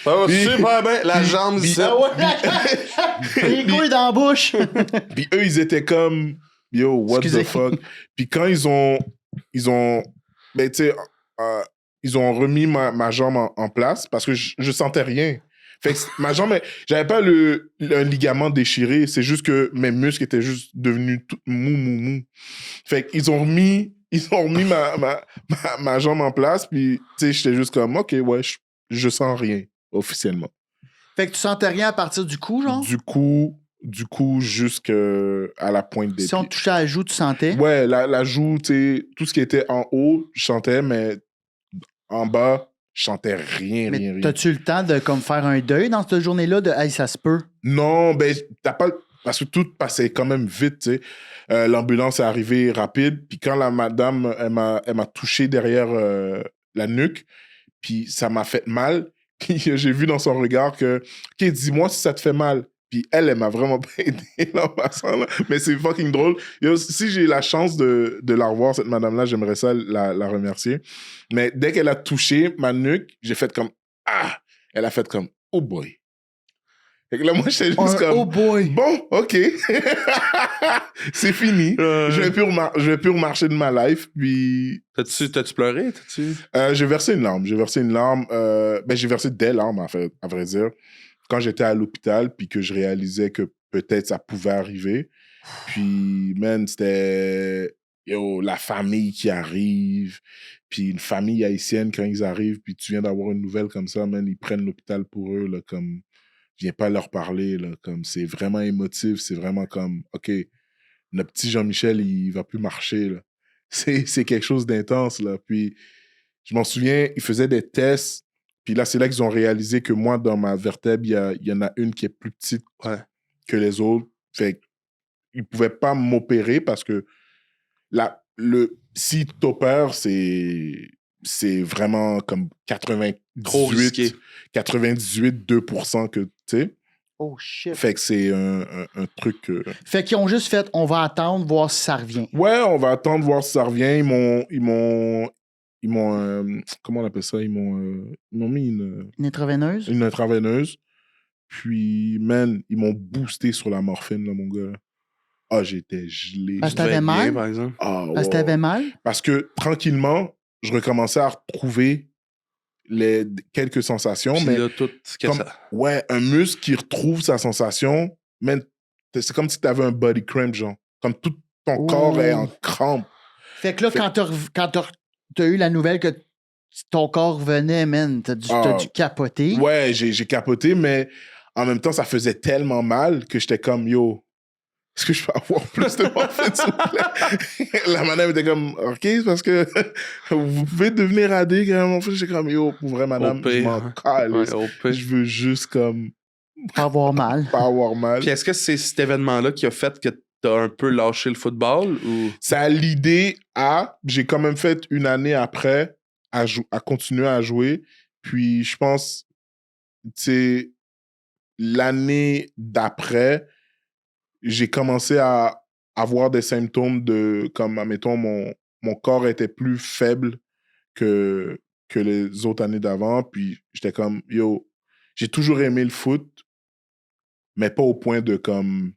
va Puis- super bien, la puis- jambe puis- ici. Ah ouais! Les couilles dans la bouche! Puis eux, ils étaient comme yo, what Excusez. the fuck. Puis quand ils ont ben, tu sais, ils ont remis ma jambe en place parce que je sentais rien. Fait que ma jambe, j'avais pas un ligament déchiré, c'est juste que mes muscles étaient juste devenus tout mou. Fait qu'ils ont remis ma jambe en place, puis tu sais, j'étais juste comme, OK, ouais, je sens rien, officiellement. Fait que tu sentais rien à partir du cou, genre? Du coup, jusqu'à la pointe des pieds. Si on te touchait à la joue, tu sentais? Ouais, la joue, tu sais, tout ce qui était en haut, je sentais, mais en bas, je sentais rien. T'as-tu eu le temps de comme faire un deuil dans cette journée-là de « Hey, ça se peut ». Non, ben, t'as pas... Parce que tout passait quand même vite, tu sais. L'ambulance est arrivée rapide, puis quand la madame, elle m'a touché derrière la nuque, puis ça m'a fait mal. Puis j'ai vu dans son regard que « OK, dis-moi si ça te fait mal ». Puis elle m'a vraiment pas aidé là, en passant. Là. Mais c'est fucking drôle. Si j'ai la chance de la revoir, cette madame-là, j'aimerais ça la remercier. Mais dès qu'elle a touché ma nuque, j'ai fait comme « Ah ». Elle a fait comme « Oh boy ». Fait que là, moi, j'étais juste comme... Oh boy! Bon, OK. C'est fini. Je vais plus remarcher de ma life. Puis... T'as-tu pleuré? J'ai versé une larme. J'ai versé des larmes, à vrai dire. Quand j'étais à l'hôpital, puis que je réalisais que peut-être ça pouvait arriver. Puis, man, c'était... la famille qui arrive. Puis une famille haïtienne, quand ils arrivent, puis tu viens d'avoir une nouvelle comme ça, man, ils prennent l'hôpital pour eux, là, comme... Viens pas leur parler, là, comme c'est vraiment émotif, c'est vraiment comme, OK, notre petit Jean-Michel, il va plus marcher, là. C'est quelque chose d'intense, là. Puis, je m'en souviens, ils faisaient des tests, puis là, c'est là qu'ils ont réalisé que moi, dans ma vertèbre, il y en a une qui est plus petite que les autres. Fait qu'ils pouvaient pas m'opérer parce que si t'opères, c'est vraiment comme 98, 2% que, tu sais. Oh shit. Fait que c'est un truc... Fait qu'ils ont juste fait, on va attendre, voir si ça revient. Ouais, on va attendre, voir si ça revient. Ils m'ont comment on appelle ça? Ils m'ont mis Une intraveineuse? Une intraveineuse. Puis, man, ils m'ont boosté sur la morphine, là, mon gars. Ah, j'étais gelé. Parce que t'avais mal? Bien, par exemple. Parce que t'avais mal? Parce que, tranquillement, je recommençais à retrouver quelques sensations. Puis mais là, tout ouais, un muscle qui retrouve sa sensation, man, c'est comme si t'avais un body cramp, genre. Comme tout ton corps est en crampe. Fait que là, quand t'as eu la nouvelle que ton corps venait, man, t'as dû capoter. Ouais, j'ai capoté, mais en même temps, ça faisait tellement mal que j'étais comme, yo, est-ce que je peux avoir plus de morphine, s'il vous plaît? La madame était comme, OK, c'est parce que vous pouvez devenir radé quand même. J'étais comme, yo, pour vrai, madame, je m'en calisse. Je veux juste comme... Pas avoir mal. Pas avoir mal. Puis est-ce que c'est cet événement-là qui a fait que t'as un peu lâché le football? Ou... Ça a l'idée à... J'ai quand même fait une année après à continuer à jouer. Puis je pense, tu sais, l'année d'après, j'ai commencé à avoir des symptômes de, comme, admettons, mon corps était plus faible que les autres années d'avant. Puis j'étais comme, yo, j'ai toujours aimé le foot, mais pas au point de, comme,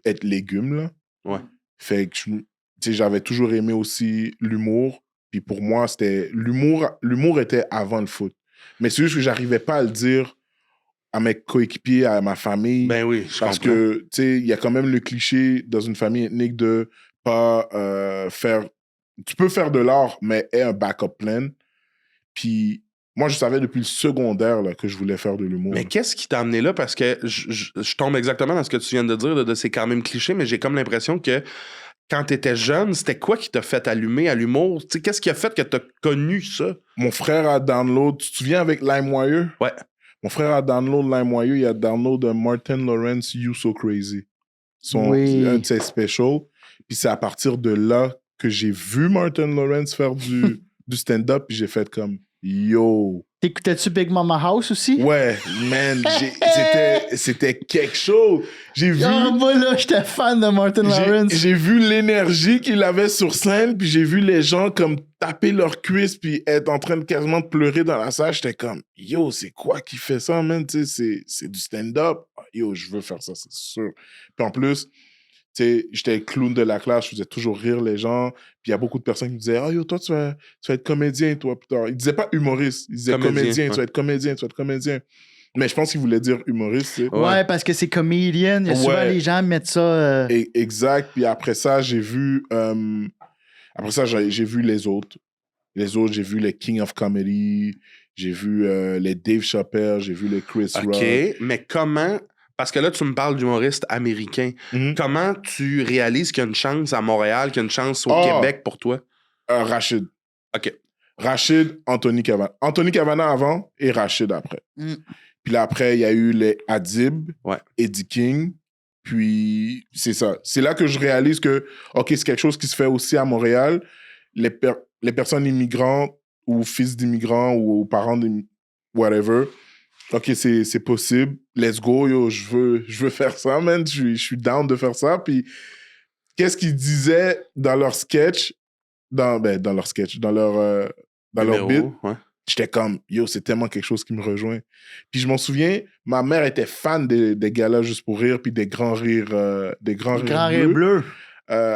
être légume, là. Ouais. Fait que, tu sais, j'avais toujours aimé aussi l'humour. Puis pour moi, c'était... L'humour était avant le foot. Mais c'est juste que j'arrivais pas à le dire à mes coéquipiers, à ma famille. Ben oui, parce que, tu sais, il y a quand même le cliché dans une famille ethnique de pas faire... Tu peux faire de l'art, mais aie un backup plan. Puis moi, je savais depuis le secondaire là, que je voulais faire de l'humour. Mais qu'est-ce qui t'a amené là? Parce que je tombe exactement dans ce que tu viens de dire, de c'est quand même cliché, mais j'ai comme l'impression que quand t'étais jeune, c'était quoi qui t'a fait allumer à l'humour? Tu sais, qu'est-ce qui a fait que t'as connu ça? Mon frère a download... Tu te souviens avec LimeWire? Ouais. Mon frère a download LimeWire, il a download Martin Lawrence, You So Crazy. Un de ses specials. Puis c'est à partir de là que j'ai vu Martin Lawrence faire du stand-up, puis j'ai fait comme, yo... T'écoutais-tu Big Mama House aussi? Ouais, man, c'était quelque chose. J'ai vu... moi, là, j'étais fan de Martin Lawrence. J'ai vu l'énergie qu'il avait sur scène, puis j'ai vu les gens comme taper leurs cuisses, puis être en train de quasiment de pleurer dans la salle. J'étais comme, yo, c'est quoi qui fait ça, man? Tu sais, c'est du stand-up. Yo, je veux faire ça, c'est sûr. Puis en plus, tu Tu sais, j'étais le clown de la classe, je faisais toujours rire les gens. Puis il y a beaucoup de personnes qui me disaient « Ah, yo, toi, tu vas être comédien, toi, plus tard. » Ils disaient pas humoriste, ils disaient comédien, tu vas être comédien, tu vas être comédien. Mais je pense qu'ils voulaient dire humoriste, tu sais. Ouais, parce que c'est comédien. Il y a souvent les gens mettent ça... Exact. Puis après ça, j'ai vu... j'ai vu les autres. Les autres, j'ai vu les King of Comedy, j'ai vu les Dave Chappelle, j'ai vu les Chris Rock. OK, mais comment... Parce que là, tu me parles d'humoristes américains. Comment tu réalises qu'il y a une chance à Montréal, qu'il y a une chance au Québec pour toi? Rachid. OK. Rachid, Anthony Cavana. Anthony Cavana avant et Rachid après. Puis là, après, il y a eu les Adib, Eddie King. Puis, c'est ça. C'est là que je réalise que, OK, c'est quelque chose qui se fait aussi à Montréal. Les personnes immigrantes ou fils d'immigrants ou parents whatever, OK, c'est possible. Let's go, yo, je veux faire ça, man. Je suis down de faire ça. Puis, qu'est-ce qu'ils disaient dans leur sketch, dans leur bit, j'étais comme, yo, c'est tellement quelque chose qui me rejoint. Puis, je m'en souviens, ma mère était fan des galas Juste pour rire, puis des grands rires bleus.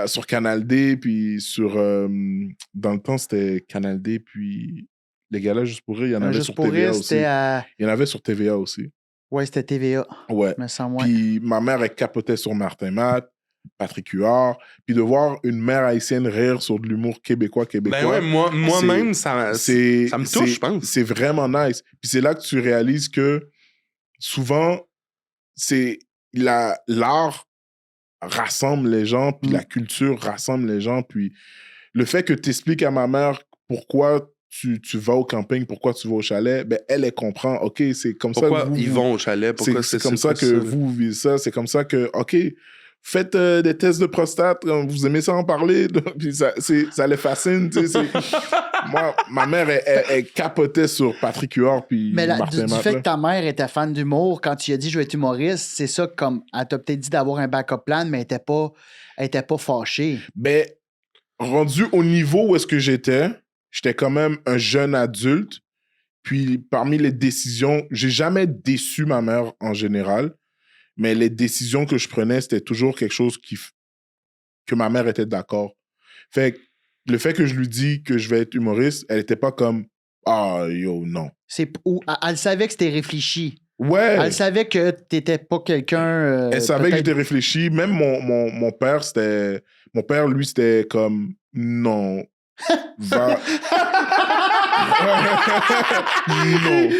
Sur Canal D, puis sur... dans le temps, c'était Canal D, puis les galas Juste pour rire, il y en avait sur TVA aussi. Il y en avait sur TVA aussi. Ouais, c'était TVA. Ouais. Puis ma mère, elle capotait sur Martin Matt, Patrick Huard, puis de voir une mère haïtienne rire sur de l'humour québécois. Ben ouais, moi-même, ça me touche, je pense. C'est vraiment nice. Puis c'est là que tu réalises que souvent, c'est l'art rassemble les gens, puis la culture rassemble les gens, puis le fait que tu expliques à ma mère pourquoi tu vas au camping, pourquoi tu vas au chalet, ben elle comprend, OK, c'est comme pourquoi ça que ils vont au chalet, pourquoi c'est comme ça que vous vivez ça, c'est comme ça que, OK, faites des tests de prostate, vous aimez ça en parler, puis ça les fascine, tu sais. Moi, ma mère, elle capotait sur Patrick Huard puis Martin Matt. Du fait que ta mère était fan d'humour, quand tu lui as dit « je vais être humoriste », c'est ça comme... Elle t'a peut-être dit d'avoir un backup plan, mais elle était pas fâchée. Ben, rendu au niveau où est-ce que j'étais quand même un jeune adulte. Puis, parmi les décisions, j'ai jamais déçu ma mère en général, mais les décisions que je prenais, c'était toujours quelque chose que ma mère était d'accord. Fait que le fait que je lui dis que je vais être humoriste, elle était pas comme « Ah, yo, non ». Elle savait que c'était réfléchi. Ouais. Elle savait que t'étais pas quelqu'un... elle savait que j'étais réfléchi. Même mon père, mon père, lui, c'était comme « Non, va... » Non.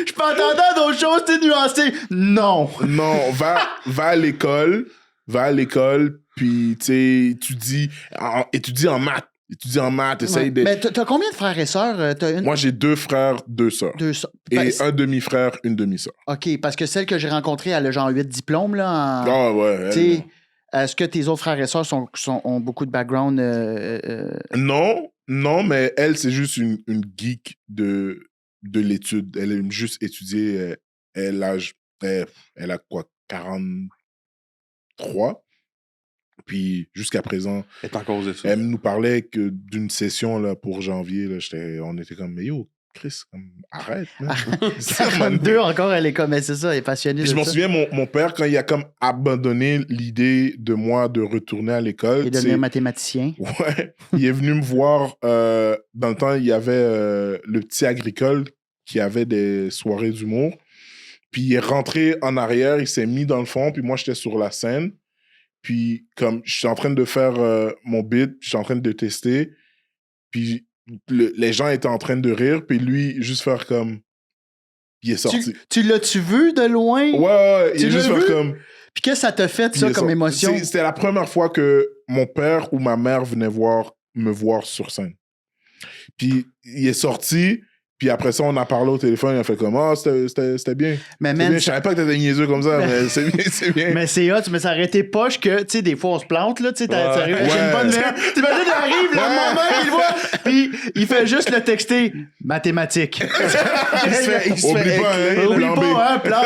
Je peux entendre d'autres choses, t'es nuancé. Non. Non, va à l'école. Va à l'école, puis tu sais, étudie en maths. Étudie en maths, essaye de... Mais t'as combien de frères et sœurs? Moi, j'ai 2 frères, 2 sœurs. 2 sœurs. Et un demi-frère, une demi-sœur. OK, parce que celle que j'ai rencontrée, elle a genre 8 diplômes, là. Ah ouais. Est-ce que tes autres frères et sœurs ont beaucoup de background? Non, mais elle, c'est juste une geek de l'étude. Elle aime juste étudier. Elle a quoi, 43? Puis jusqu'à présent, elle nous parlait que d'une session là, pour janvier, là, on était comme, mais yo, Chris, arrête. 42 encore, elle est comme, c'est ça, elle est passionnée. Puis je m'en souviens, mon père, quand il a comme abandonné l'idée de moi de retourner à l'école. Et devenir mathématicien. Ouais. Il est venu me voir. Dans le temps, il y avait le petit agricole qui avait des soirées d'humour. Puis il est rentré en arrière, il s'est mis dans le fond, puis moi, j'étais sur la scène. Puis comme je suis en train de faire mon beat, je suis en train de tester, puis les gens étaient en train de rire, puis lui, juste faire comme... Il est sorti. Tu l'as-tu vu de loin? Ouais, il est juste faire comme... Puis qu'est-ce que ça t'a fait, ça, comme émotion? C'était la première fois que mon père ou ma mère venait me voir sur scène. Puis il est sorti... Puis après ça, on a parlé au téléphone, il a fait comme « Ah, c'était bien. » Mais man, je savais pas que t'étais niaiseux comme ça, mais c'est bien. Mais c'est hot, mais ça aurait été poche que, tu sais, des fois, on se plante, là, tu sais, t'arrives avec une bonne mère. T'imagines, il arrive, le moment qu'il voit, puis il fait juste le texter « mathématiques ». Il se fait Oublie pas, plan.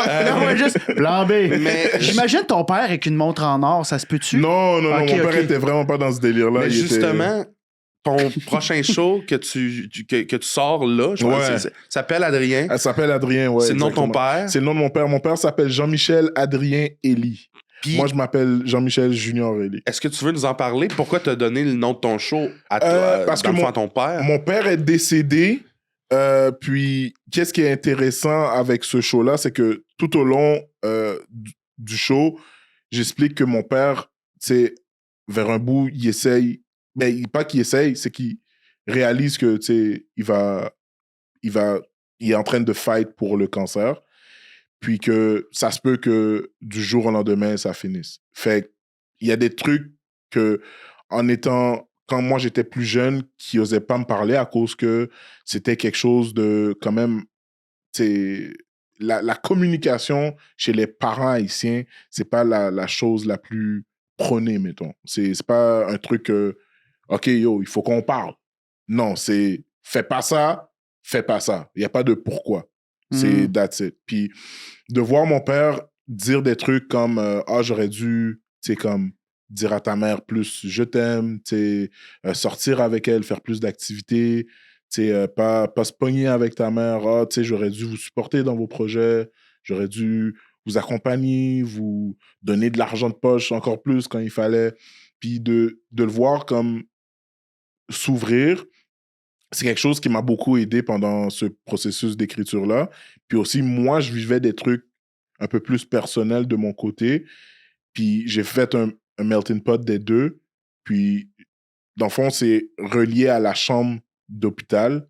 Juste plan B. Mais j'imagine ton père avec une montre en or, ça se peut-tu? Non, mon père était vraiment pas dans ce délire-là. Mais justement... Ton prochain show que tu sors là, je pense, ça s'appelle Adrien. Elle s'appelle Adrien, ouais. C'est le nom de ton père? C'est le nom de mon père. Mon père s'appelle Jean-Michel Adrien Elie. Puis, Moi, je m'appelle Jean-Michel Junior Aureli. est-ce que tu veux nous en parler? Pourquoi t'as donné le nom de ton show à Parce que à ton père? Mon père est décédé. Puis, qu'est-ce qui est intéressant avec ce show-là, c'est que tout au long du show, j'explique que mon père, c'est vers un bout, il essaye, mais pas qu'il essaye, c'est qu'il réalise que, tu sais, il est en train de fight pour le cancer, puis que ça se peut que du jour au lendemain, ça finisse. Fait il y a des trucs que, quand moi j'étais plus jeune, qui n'osaient pas me parler à cause que c'était quelque chose de, quand même, c'est la communication chez les parents haïtiens, c'est pas la chose la plus prônée, mettons. C'est pas un truc, OK, yo, il faut qu'on parle. Non, c'est fais pas ça. Il n'y a pas de pourquoi. C'est that's it. Puis de voir mon père dire des trucs comme j'aurais dû, tu sais, comme dire à ta mère plus je t'aime, tu sais, sortir avec elle, faire plus d'activités, tu sais, pas se pogner avec ta mère, tu sais, j'aurais dû vous supporter dans vos projets, j'aurais dû vous accompagner, vous donner de l'argent de poche encore plus quand il fallait. Puis de le voir comme s'ouvrir, c'est quelque chose qui m'a beaucoup aidé pendant ce processus d'écriture-là. Puis aussi, moi, je vivais des trucs un peu plus personnels de mon côté. Puis j'ai fait un melting pot des deux. Puis, dans le fond, c'est relié à la chambre d'hôpital.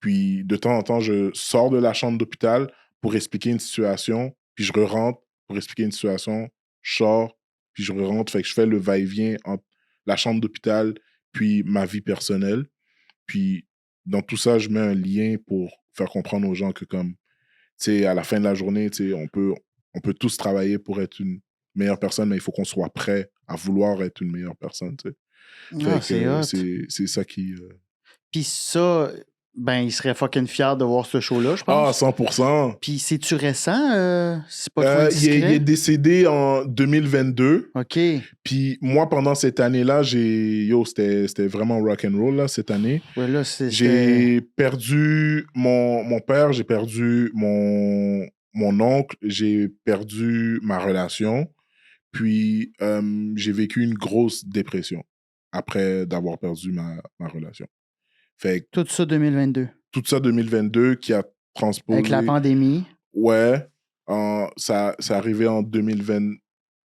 Puis, de temps en temps, je sors de la chambre d'hôpital pour expliquer une situation. Puis, je re-rentre pour expliquer une situation. Je sors, puis je re-rentre. Fait que je fais le va-et-vient entre la chambre d'hôpital puis ma vie personnelle. Puis, dans tout ça, je mets un lien pour faire comprendre aux gens que, comme, tu sais, à la fin de la journée, tu sais, on peut tous travailler pour être une meilleure personne, mais il faut qu'on soit prêt à vouloir être une meilleure personne, tu sais. C'est ça qui... Puis ça, ben, il serait fucking fier de voir ce show-là, je Ah, pense. 100%. Puis c'est-tu récent? C'est pas trop il discret? est décédé en 2022. OK. Puis moi, pendant cette année-là, c'était vraiment rock'n'roll, là, cette année. Ouais, là, J'ai perdu mon père, j'ai perdu mon oncle, j'ai perdu ma relation. Puis j'ai vécu une grosse dépression après d'avoir perdu ma relation. Fait que Tout ça 2022. tout ça 2022 qui a transposé... Avec la pandémie. Ouais. Ça arrivé en 2020.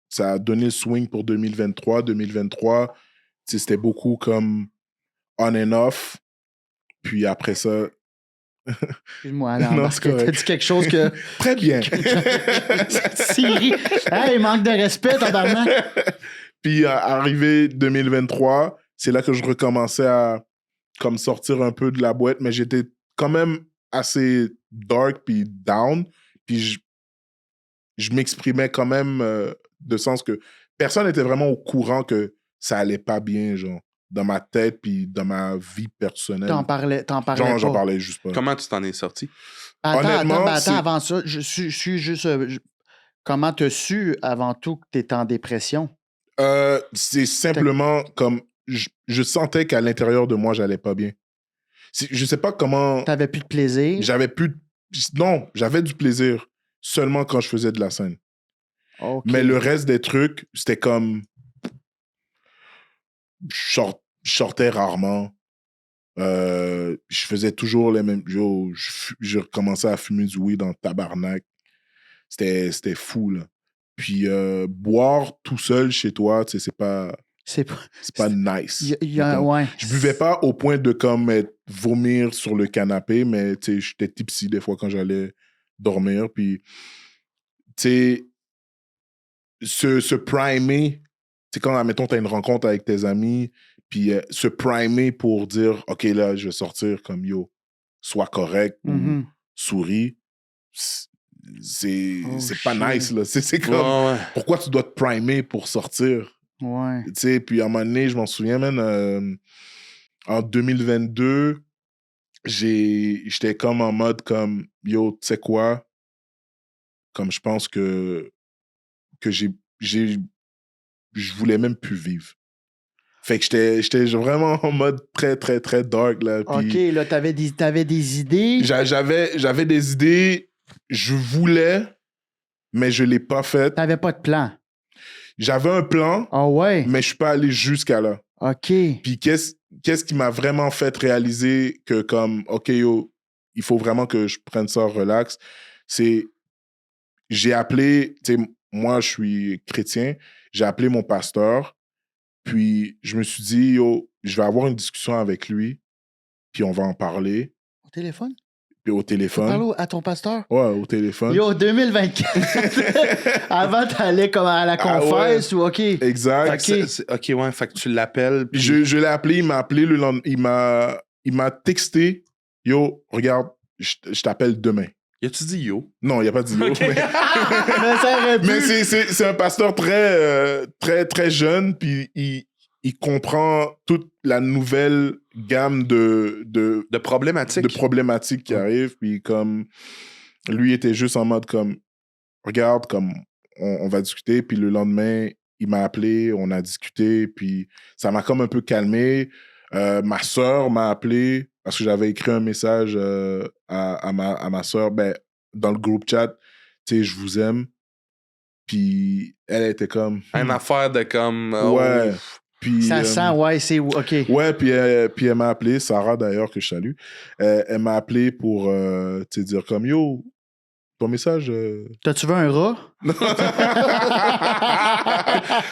Ça a donné le swing pour 2023. 2023, c'était beaucoup comme on and off. Puis après ça... Excuse-moi, non, Non, c'est correct. t'as dit quelque chose que... Très bien. Siri. Hey, manque de respect, tabarnak. Puis arrivé 2023, c'est là que je recommençais à comme sortir un peu de la boîte, mais j'étais quand même assez dark puis down. Puis je m'exprimais quand même de sens que personne n'était vraiment au courant que ça allait pas bien, genre, dans ma tête puis dans ma vie personnelle. T'en parlais J'en pas. parlais juste pas. Comment tu t'en es sorti? Honnêtement, Attends, avant ça, je suis juste... comment t'as su avant tout que t'étais en dépression? C'est simplement comme... Je sentais qu'à l'intérieur de moi, j'allais pas bien. Je sais pas comment... T'avais plus de plaisir? Non, j'avais du plaisir seulement quand je faisais de la scène. OK. Mais le reste des trucs, c'était comme... Je sortais rarement. Je faisais toujours les mêmes... Je recommençais à fumer du weed en tabarnak. C'était fou, là. Puis boire tout seul chez toi, tu sais, c'est pas nice. Ouais. Je buvais pas au point de comme vomir sur le canapé, mais tu sais, j'étais tipsy des fois quand j'allais dormir. Puis, tu sais, se primer, c'est quand, admettons, t'as une rencontre avec tes amis, puis se primer pour dire, OK, là, je vais sortir comme yo, sois correct, ou souris, c'est pas nice, là. C'est comme, Ouais. pourquoi tu dois te primer pour sortir? Ouais. Tu sais, puis à un moment donné, je m'en souviens, man, en 2022, j'étais comme en mode comme, yo, tu sais quoi? Comme je pense que je voulais même plus vivre. Fait que j'étais vraiment en mode très, très, très dark, là. Puis OK, là, t'avais des idées. j'avais des idées, je voulais, mais je l'ai pas fait. T'avais pas de plan. j'avais un plan, Ah ouais? mais je suis pas allé jusqu'à là. OK. Puis qu'est-ce qui m'a vraiment fait réaliser que comme, OK, yo, il faut vraiment que je prenne ça relax, c'est, j'ai appelé, tu sais, moi, je suis chrétien, j'ai appelé mon pasteur, puis je me suis dit, yo, je vais avoir une discussion avec lui, puis on va en parler, Au téléphone? puis au téléphone. Parle à ton pasteur? Ouais, au téléphone. Yo, 2024. Avant, t'allais comme à la confesse ou OK? Exact. OK, ouais, fait que tu l'appelles. Puis je l'ai appelé, il m'a appelé le lendemain, il m'a texté, yo, regarde, je t'appelle demain. Y a-tu dit yo? Non, il a pas dit yo. Okay. Mais ça aurait pu. Mais c'est un pasteur très, très jeune, puis il comprend toute la nouvelle gamme de problématiques qui arrivent, puis comme lui était juste en mode comme, regarde, comme on va discuter, puis le lendemain, il m'a appelé, on a discuté, puis ça m'a comme un peu calmé. Ma sœur m'a appelé parce que j'avais écrit un message à ma sœur, ben, dans le groupe chat, tu sais, je vous aime. Puis elle était comme... Une affaire de comme... ouais. Puis, ça sent, ouais, c'est... OK. Ouais, puis elle m'a appelé, Sarah d'ailleurs, que je salue. Elle m'a appelé pour te dire comme, yo, ton message... T'as-tu vu un rat?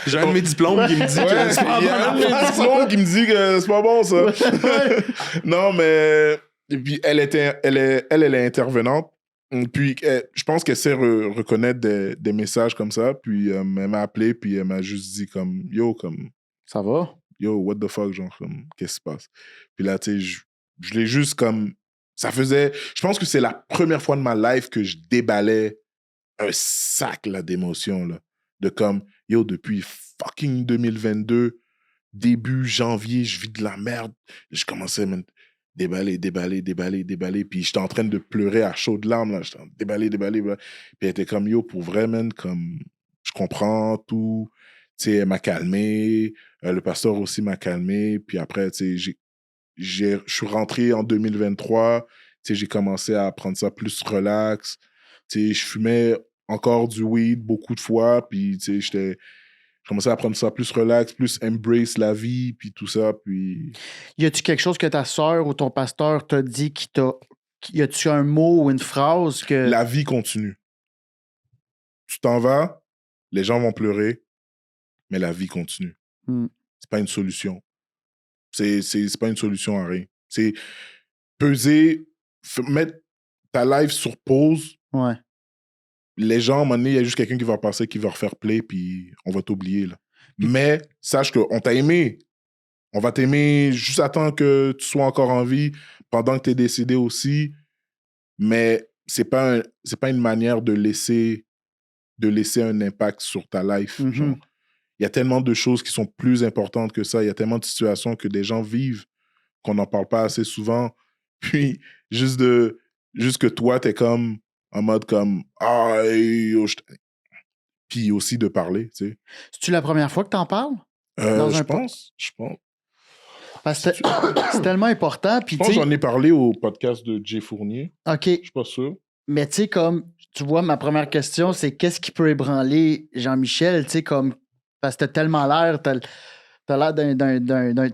J'ai un de mes diplômes qui me dit que c'est pas il y a un de mes diplômes qui me dit que c'est pas bon, ça. Non, mais... Et puis, elle est intervenante. Puis, je pense qu'elle sait reconnaître des messages comme ça. Puis, elle m'a appelé, puis elle m'a juste dit comme, yo, comme... Ça va? Yo, what the fuck, genre, comme, qu'est-ce qui se passe? Puis là, tu sais, je l'ai juste comme... Ça faisait... Je pense que c'est la première fois de ma life que je déballais un sac, là, d'émotions, là. De comme, yo, depuis fucking 2022, début janvier, je vis de la merde. Je commençais à déballer. Puis j'étais en train de pleurer à chaudes larmes, là. J'étais en déballer. Puis elle était comme, yo, pour vrai, man, comme, je comprends tout. Tu sais, elle m'a calmé. Le pasteur aussi m'a calmé. Puis après, tu sais, je suis rentré en 2023. Tu sais, j'ai commencé à prendre ça plus relax. Tu sais, je fumais encore du weed beaucoup de fois. Puis, tu sais, je commençais à prendre ça plus relax, plus embrace la vie, puis tout ça. Puis... Y a-tu quelque chose que ta sœur ou ton pasteur t'a dit y a-tu un mot ou une phrase que... La vie continue. Tu t'en vas, les gens vont pleurer, mais la vie continue. C'est pas une solution. C'est pas une solution à rien. C'est peser, mettre ta life sur pause. Ouais. Les gens, à un moment donné, il y a juste quelqu'un qui va passer, qui va refaire play, puis on va t'oublier, là. Mais sache qu'on t'a aimé. On va t'aimer juste à temps que tu sois encore en vie, pendant que tu es décédé aussi. Mais c'est pas une manière de laisser un impact sur ta life. Genre. Il y a tellement de choses qui sont plus importantes que ça. Il y a tellement de situations que des gens vivent qu'on n'en parle pas assez souvent. Puis, juste que toi, t'es comme en mode comme « Ah, yo, puis aussi de parler, tu sais. C'est-tu la première fois que t'en parles? Je pense. Parce que c'est tellement important. Puis, je pense que j'en ai parlé au podcast de Jay Fournier. OK. Je suis pas sûr. Mais tu sais, comme, tu vois, ma première question, c'est qu'est-ce qui peut ébranler Jean-Michel, tu sais, comme, parce que t'as tellement l'air, t'as l'air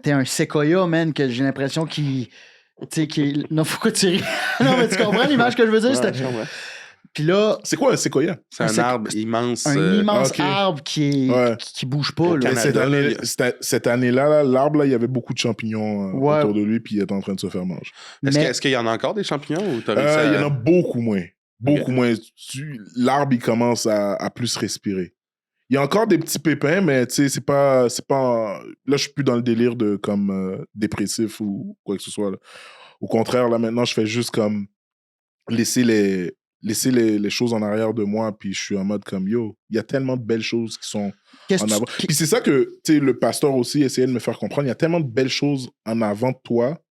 t'es un séquoia, man, que j'ai l'impression qu'il, tu sais, non, pourquoi tu ris? Non, mais tu comprends l'image que je veux dire? Puis là... C'est quoi un séquoia? C'est un arbre immense. Un immense arbre qui bouge pas. Là. Cette année-là, l'arbre, là, il y y avait beaucoup de champignons autour de lui, puis il est en train de se faire manger. Est-ce qu'il y en a encore des champignons? Ou il y en a beaucoup moins. Beaucoup moins. L'arbre, il commence à plus respirer. Il y a encore des petits pépins, mais tu sais, c'est pas... Là, je suis plus dans le délire de comme dépressif ou quoi que ce soit. Là. Au contraire, là, maintenant, je fais juste comme laisser les choses en arrière de moi, puis je suis en mode comme, yo, il y a tellement de belles choses qui sont en avant. Puis c'est ça que, tu sais, le pasteur aussi essayait de me faire comprendre, il y a tellement de belles choses en avant de toi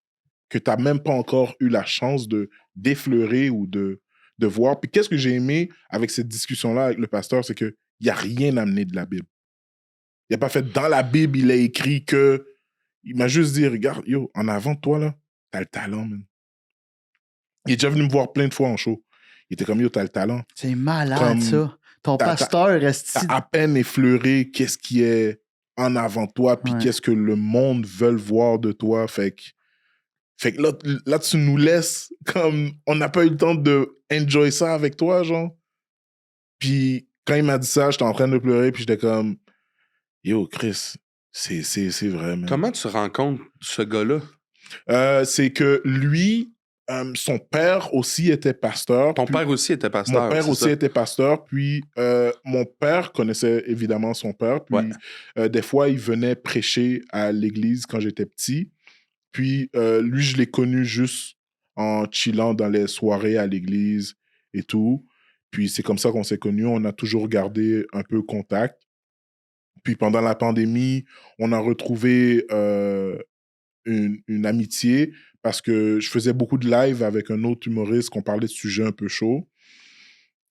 que tu n'as même pas encore eu la chance d'effleurer ou de voir. Puis qu'est-ce que j'ai aimé avec cette discussion-là avec le pasteur, c'est qu'il n'y a rien amené de la Bible. Il n'a pas fait, dans la Bible, il a écrit que, il m'a juste dit, regarde, yo, en avant de toi, là, t'as le talent, man. Il est déjà venu me voir plein de fois en show. Il était comme, yo, t'as le talent. C'est malade, ça. Ton pasteur reste... T'as à peine effleuré qu'est-ce qui est en avant de toi, puis qu'est-ce que le monde veut voir de toi. Fait que là, tu nous laisses comme... On n'a pas eu le temps de enjoy ça avec toi, genre. Puis quand il m'a dit ça, j'étais en train de pleurer, puis j'étais comme... Yo, Chris, c'est vrai, man. Comment tu rencontres ce gars-là? C'est que lui... son père aussi était pasteur. Ton père aussi était pasteur. Mon père aussi était pasteur. Puis mon père connaissait évidemment son père. Puis des fois, il venait prêcher à l'église quand j'étais petit. Puis lui, je l'ai connu juste en chillant dans les soirées à l'église et tout. Puis c'est comme ça qu'on s'est connus. On a toujours gardé un peu contact. Puis pendant la pandémie, on a retrouvé une amitié parce que je faisais beaucoup de live avec un autre humoriste qu'on parlait de sujets un peu chauds.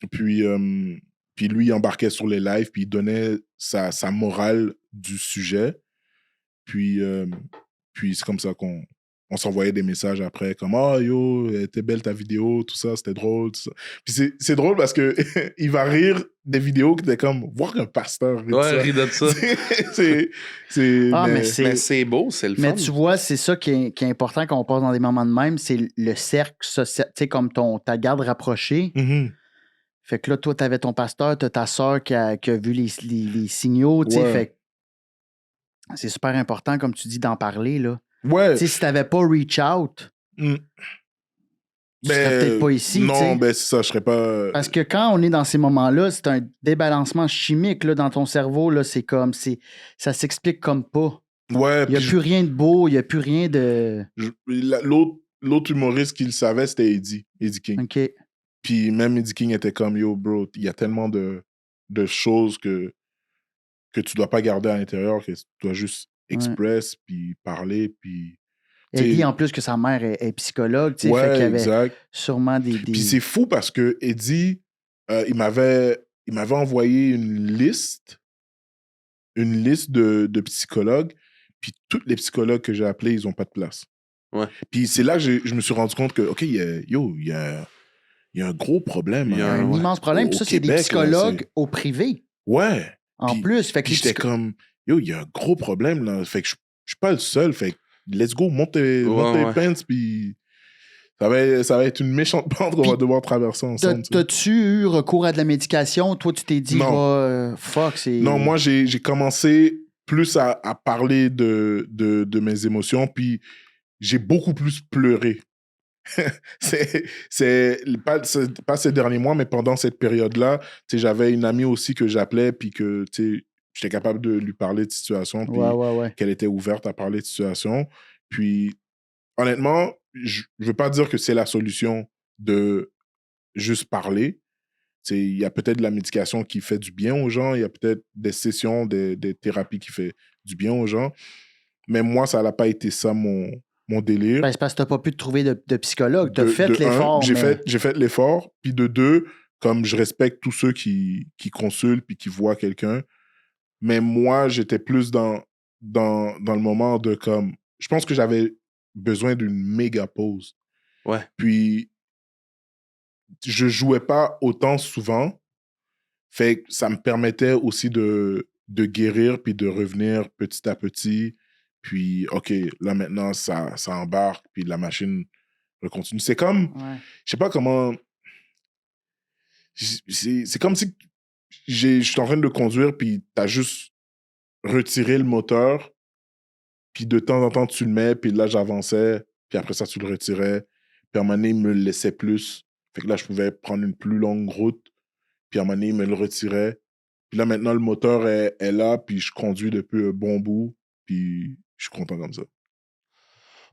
Puis lui, il embarquait sur les lives, puis il donnait sa morale du sujet. Puis c'est comme ça qu'on s'envoyait des messages après, comme « Oh, yo, t'es belle ta vidéo, tout ça, c'était drôle, tout ça. » Puis c'est drôle parce que il va rire des vidéos qui étaient comme « Voir qu'un pasteur rit de ça. » rit de ça. Mais c'est beau, c'est le fun. Mais tu vois, c'est ça qui est important quand on passe dans des moments de même, c'est le cercle social, tu sais, comme ta garde rapprochée. Mm-hmm. Fait que là, toi, t'avais ton pasteur, t'as ta soeur qui a vu les signaux, tu sais, fait que c'est super important, comme tu dis, d'en parler, là. Ouais. Tu sais, si t'avais pas reach out, tu serais peut-être pas ici. Non, ben c'est ça, je serais pas. Parce que quand on est dans ces moments-là, c'est un débalancement chimique là, dans ton cerveau. Là, c'est comme. Ça s'explique comme pas. Ouais. Il n'y a plus rien de beau, il n'y a plus rien de. L'autre humoriste qui le savait, c'était Eddie King. OK. Puis même Eddie King était comme Yo, bro, il y a tellement de choses que tu dois pas garder à l'intérieur, que tu dois juste express, puis parler, puis... Eddie, en plus que sa mère est psychologue, tu sais, fait qu'il y avait sûrement des... Puis c'est fou parce que Eddie, il m'avait envoyé une liste de psychologues, puis tous les psychologues que j'ai appelés, ils ont pas de place. Ouais. Puis c'est là que je me suis rendu compte que, OK, il y a un gros problème. Il y a un immense problème, puis ça, c'est des psychologues au privé. Ouais. En plus, fait que j'étais comme, il y a un gros problème, là. Fait que je suis pas le seul. Fait que, let's go, monte tes pants, puis ça va être une méchante pente qu'on va devoir traverser ensemble. T'as-tu eu recours à de la médication? Toi, tu t'es dit, fuck, c'est... Non, moi, j'ai commencé plus à parler de mes émotions, puis j'ai beaucoup plus pleuré. c'est pas ces derniers mois, mais pendant cette période-là, j'avais une amie aussi que j'appelais, puis que j'étais capable de lui parler de situation, puis qu'elle était ouverte à parler de situation. Puis, honnêtement, je veux pas dire que c'est la solution de juste parler. Il y a peut-être de la médication qui fait du bien aux gens, il y a peut-être des sessions, des thérapies qui fait du bien aux gens, mais moi, ça n'a pas été ça mon délire. Ben, c'est parce que tu n'as pas pu te trouver de psychologue. Tu as fait l'effort. J'ai fait l'effort. Puis de deux, comme je respecte tous ceux qui consultent puis qui voient quelqu'un, mais moi, j'étais plus dans le moment de comme... Je pense que j'avais besoin d'une méga pause. Ouais. Puis, je jouais pas autant souvent. Fait que ça me permettait aussi de guérir puis de revenir petit à petit. Puis, OK, là, maintenant, ça embarque, puis la machine continue. C'est comme... Je sais pas comment... C'est comme si je suis en train de conduire, puis t'as juste retiré le moteur, puis de temps en temps, tu le mets, puis là, j'avançais, puis après ça, tu le retirais. Puis à un moment donné, il me le laissait plus. Fait que là, je pouvais prendre une plus longue route, puis à un moment donné, il me le retirait. Puis là, maintenant, le moteur est là, puis je conduis depuis un bon bout, puis je suis content comme ça.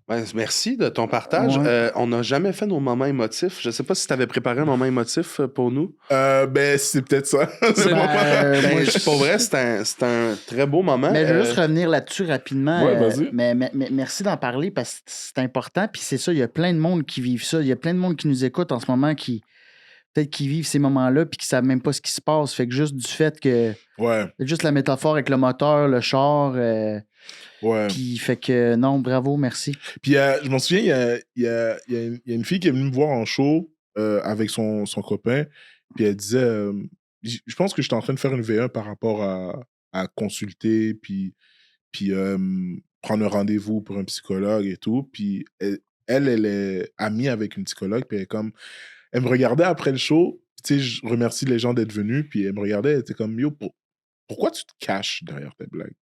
Ben, merci de ton partage. On n'a jamais fait nos moments émotifs. Je ne sais pas si tu avais préparé un moment émotif pour nous. Ben, c'est peut-être ça. Pour vrai, c'est un très beau moment. Mais je veux juste revenir là-dessus rapidement. Ouais, vas-y. Mais merci d'en parler parce que c'est important. Puis c'est ça, il y a plein de monde qui vivent ça. Il y a plein de monde qui nous écoute en ce moment qui peut-être qui vivent ces moments-là puis qui ne savent même pas ce qui se passe. Fait que juste du fait que... C'est juste la métaphore avec le moteur, le char... Puis fait que non, bravo, merci. Puis je m'en souviens, il y a une fille qui est venue me voir en show avec son copain, puis elle disait je pense que j'étais en train de faire une V1 par rapport à consulter, puis prendre un rendez-vous pour un psychologue et tout. Puis elle est amie avec une psychologue, puis elle me regardait après le show. Tu sais, je remercie les gens d'être venus, puis elle me regardait, elle était comme, yo, pourquoi tu te caches derrière tes blagues?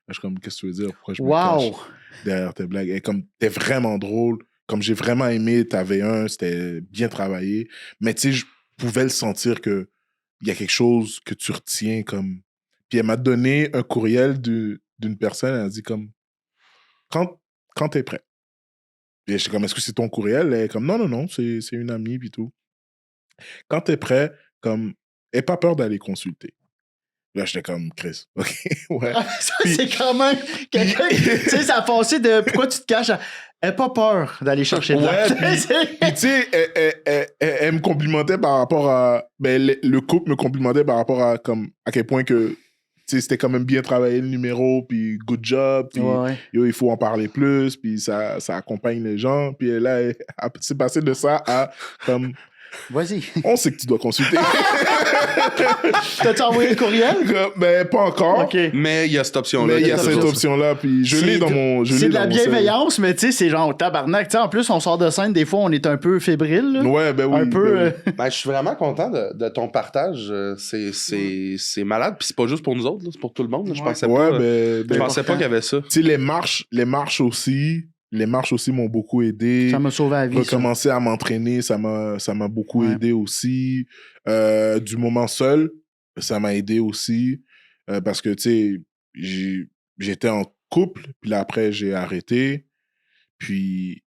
Je suis comme, qu'est-ce que tu veux dire? Pourquoi je me cache derrière tes blagues? Et comme, t'es vraiment drôle. Comme j'ai vraiment aimé ta V1, c'était bien travaillé. Mais tu sais, je pouvais le sentir que il y a quelque chose que tu retiens comme. Puis elle m'a donné un courriel d'une personne, elle a dit comme, quand t'es prêt. Puis j'étais comme, est-ce que c'est ton courriel? Elle est comme, non, c'est une amie, puis tout. Quand t'es prêt, comme, aie pas peur d'aller consulter. Là, j'étais comme, Chris, OK, ouais. Ça, c'est quand même quelqu'un... tu sais, ça a passé de pourquoi tu te caches à... Aie pas peur d'aller chercher de l'aide. Puis tu sais, elle me complimentait par rapport à... Ben, le couple me complimentait par rapport à comme à quel point que c'était quand même bien travaillé le numéro, puis good job, puis yo, il faut en parler plus, puis ça accompagne les gens. Puis là, c'est passé de ça à comme... Vas-y. On sait que tu dois consulter. T'as-tu envoyé le courriel? Ben, pas encore. Okay. Mais il y a cette option-là. Mais il y a cette option-là, puis je l'ai dans mon... C'est de la bienveillance, mais tu sais, c'est genre tabarnak. T'sais, en plus, on sort de scène, des fois, on est un peu fébrile. Là. Ouais, ben oui. Un peu... Ben, je suis vraiment content de ton partage. C'est malade, puis c'est pas juste pour nous autres, là, c'est pour tout le monde. Là. Je pensais pas, je pensais pas qu'il y avait ça. Tu sais, les marches aussi... Les marches aussi m'ont beaucoup aidé. Ça m'a sauvé la vie. Recommencer à m'entraîner, ça m'a beaucoup aidé aussi. Du moment seul, ça m'a aidé aussi. Parce que, tu sais, j'étais en couple, puis là, après, j'ai arrêté. Puis,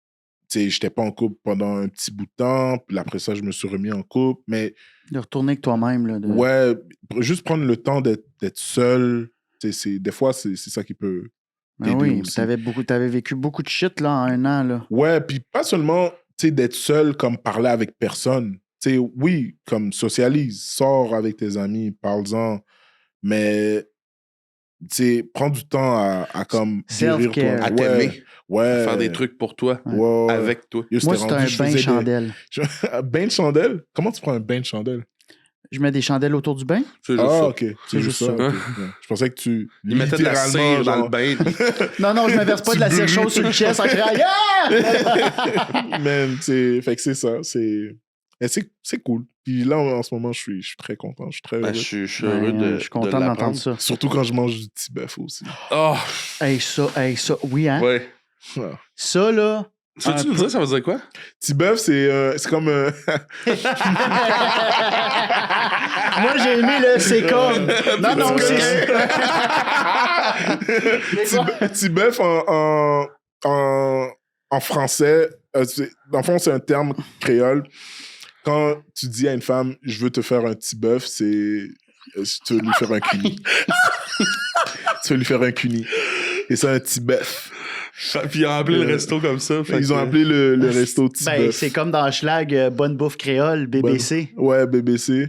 tu sais, j'étais pas en couple pendant un petit bout de temps. Puis après ça, je me suis remis en couple. Mais... De retourner avec toi-même. Là, Ouais, juste prendre le temps d'être seul. Des fois, c'est ça qui peut... Ah oui, t'avais vécu beaucoup de shit là, en 1 an. Là. Ouais, puis pas seulement d'être seul, comme parler avec personne. T'sais, oui, comme socialise, sors avec tes amis, parle-en, mais prends du temps à comme guérir toi. À t'aimer. Ouais. À faire des trucs pour toi, avec toi. Moi, c'est un bain de chandelle. Un bain de chandelle? Comment tu prends un bain de chandelle? Je mets des chandelles autour du bain. C'est juste ça. OK. C'est juste ça. Okay. Ouais. Je pensais que tu... Il mettait de la cire dans le bain. Non, je me verse pas de la cire chaude sur le chest en criant « Yeah! » Man, fait que c'est ça. C'est cool. Puis là, en ce moment, je suis très content. Je suis très heureux. Je suis heureux de Je suis content d'entendre ça. Surtout quand je mange du petit bœuf aussi. Oh! Hey, ça. Oui, hein? Ouais. Ça, là... Tu veux-tu nous dire, ça veut dire quoi? Petit bœuf, c'est comme... Moi, j'ai aimé le c'est comme. Non, c'est... Petit bœuf en français, dans le fond, c'est un terme créole. Quand tu dis à une femme, je veux te faire un petit bœuf, c'est... Tu veux lui faire un cuni. Tu veux lui faire un cuni. Et c'est un petit bœuf. Puis ils ont appelé le resto comme ça. Ils ont appelé le resto petit bœuf. C'est comme dans Schlag, Bonne Bouffe Créole, BBC. Ouais, BBC.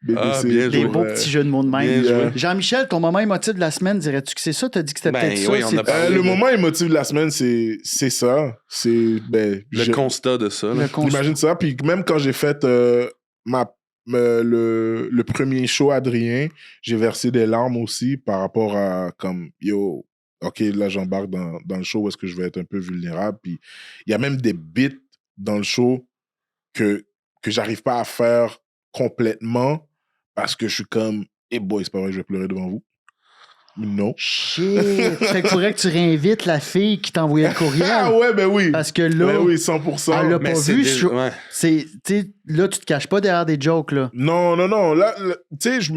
Bien des joué. beaux petits jeux de mots de même. Joué. Jean-Michel, ton moment émotif de la semaine, dirais-tu que c'est ça? T'as dit que c'était peut-être oui, ça? on a parlé le moment émotif de la semaine, c'est ça. C'est le constat de ça. Imagine ça. Puis même quand j'ai fait le premier show Adrien, j'ai versé des larmes aussi par rapport à comme yo. OK, là, j'embarque dans le show où est-ce que je vais être un peu vulnérable. Puis il y a même des bits dans le show que j'arrive pas à faire complètement parce que je suis comme, hey boy, c'est pas vrai, je vais pleurer devant vous. Non. Shit! Fait qu'il faudrait que tu réinvites la fille qui t'envoyait le courriel. Ah ouais, ben oui. Parce que là, ben oui, 100%. Elle l'a pas vu. Là, tu te caches pas derrière des jokes, là. Non. Là tu sais,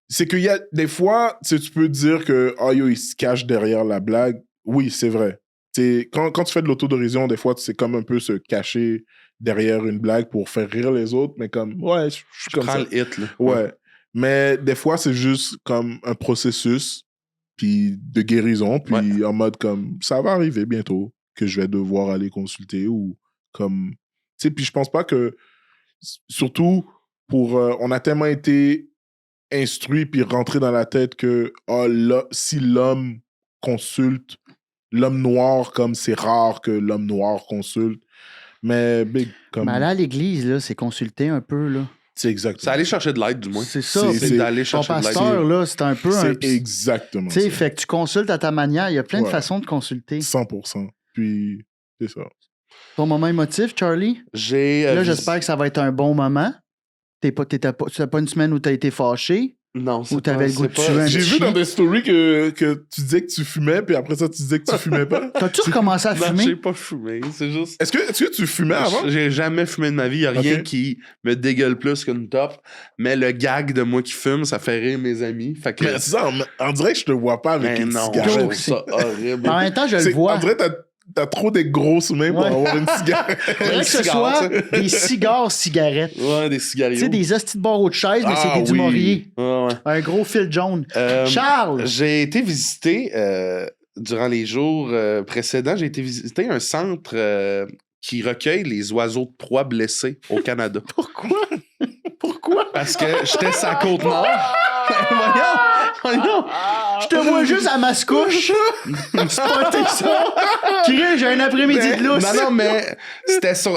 c'est qu'il y a des fois, tu peux dire que yo, il se cache derrière la blague. Oui, c'est vrai. Quand tu fais de l'autodérision, des fois, c'est comme un peu se cacher derrière une blague pour faire rire les autres, mais comme, ouais, je suis comme ça. Le hit, là. Ouais. Mais des fois, c'est juste comme un processus puis de guérison, puis en mode comme, ça va arriver bientôt que je vais devoir aller consulter ou comme... Tu sais, puis je pense pas que... Surtout pour... on a tellement été instruit puis rentré dans la tête que si l'homme consulte, l'homme noir, comme c'est rare que l'homme noir consulte. Mais big, comme... Mais aller à l'église, là, c'est consulter un peu, là. C'est exactement. C'est aller chercher de l'aide, du moins. C'est ça. C'est d'aller Ton chercher de l'aide. pasteur, là, c'est un peu un... C'est exactement Tu sais, ça. fait que tu consultes à ta manière. Il y a plein de Ouais. façons de consulter. 100%. Puis, c'est ça. Ton moment émotif, Charlie? Là, j'espère que ça va être un bon moment. Tu n'as pas une semaine où tu as été fâché? Non, c'est Ou t'avais le goût de tuer un J'ai vu chien? dans des stories que tu disais que tu fumais, puis après ça, tu disais que tu fumais pas. T'as-tu recommencé à Non, fumer? j'ai pas fumé. C'est juste. Est-ce que tu fumais avant? J'ai jamais fumé de ma vie. Il n'y a rien Ok. qui me dégueule plus qu'une top. Mais le gag de moi qui fume, ça fait rire mes amis. Fait que. Mais c'est ça, on dirait que je te vois pas avec Mais une non, cigarette. je trouve ça horrible. En même temps, je le C'est- vois. On dirait que t'as trop des grosses mains pour Ouais. avoir une cigarette. Faudrait que ce cigare, soit des cigares-cigarettes. Ouais, des Tu cigarios. sais, des hosties de barreaux de chaise, mais c'est Ah des du oui. Maurier. Ouais, ouais. Un gros fil jaune. Euh, Charles! J'ai été visiter, durant les jours précédents, j'ai été visiter un centre qui recueille les oiseaux de proie blessés au Canada. Pourquoi? Pourquoi? Parce que j'étais sur la Côte-Nord. Voyons! Je te vois juste à Mascouche. Spotter ça. Crier, j'ai un après-midi de lousse. Non, mais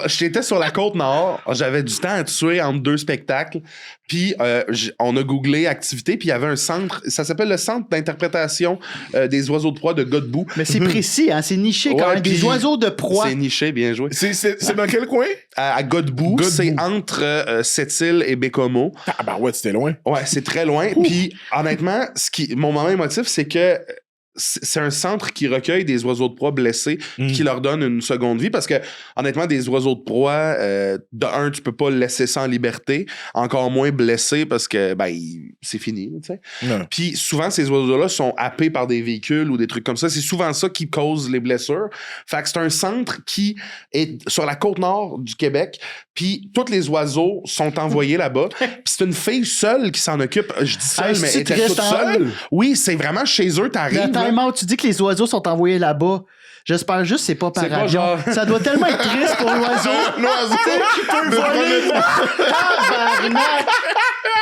j'étais sur la Côte-Nord. J'avais du temps à tuer entre deux spectacles. Puis, on a googlé activité, puis il y avait un centre, ça s'appelle le Centre d'interprétation des oiseaux de proie de Godbout. Mais c'est précis, hein? C'est niché quand Ouais, même. Des puis oiseaux de proie. C'est niché, bien joué. C'est dans quel coin? À Godbout, Godbout. c'est entre Sept-Îles et Bécomo. Ah, bah ouais, c'était loin. Ouais, c'est très loin. Puis, honnêtement, mon moment émotif, c'est que c'est un centre qui recueille des oiseaux de proie blessés, qui leur donne une seconde vie, parce que, honnêtement, des oiseaux de proie, de un, tu peux pas laisser ça en liberté, encore moins blessé, parce que, ben, c'est fini, tu sais. Non. Puis souvent, ces oiseaux-là sont happés par des véhicules ou des trucs comme ça. C'est souvent ça qui cause les blessures. Fait que c'est un centre qui est sur la côte nord du Québec. Puis tous les oiseaux sont envoyés là-bas. Puis c'est une fille seule qui s'en occupe. Je dis seule, Hey, mais c'est elle était triste, toute hein? seule. Oui, c'est vraiment chez eux, t'arrives. Attends, là. Maud, tu dis que les oiseaux sont envoyés là-bas. J'espère juste que c'est pas par C'est pas avion. genre- Ça doit tellement être triste pour l'oiseau. L'oiseau qui peut voler. Tabarnak!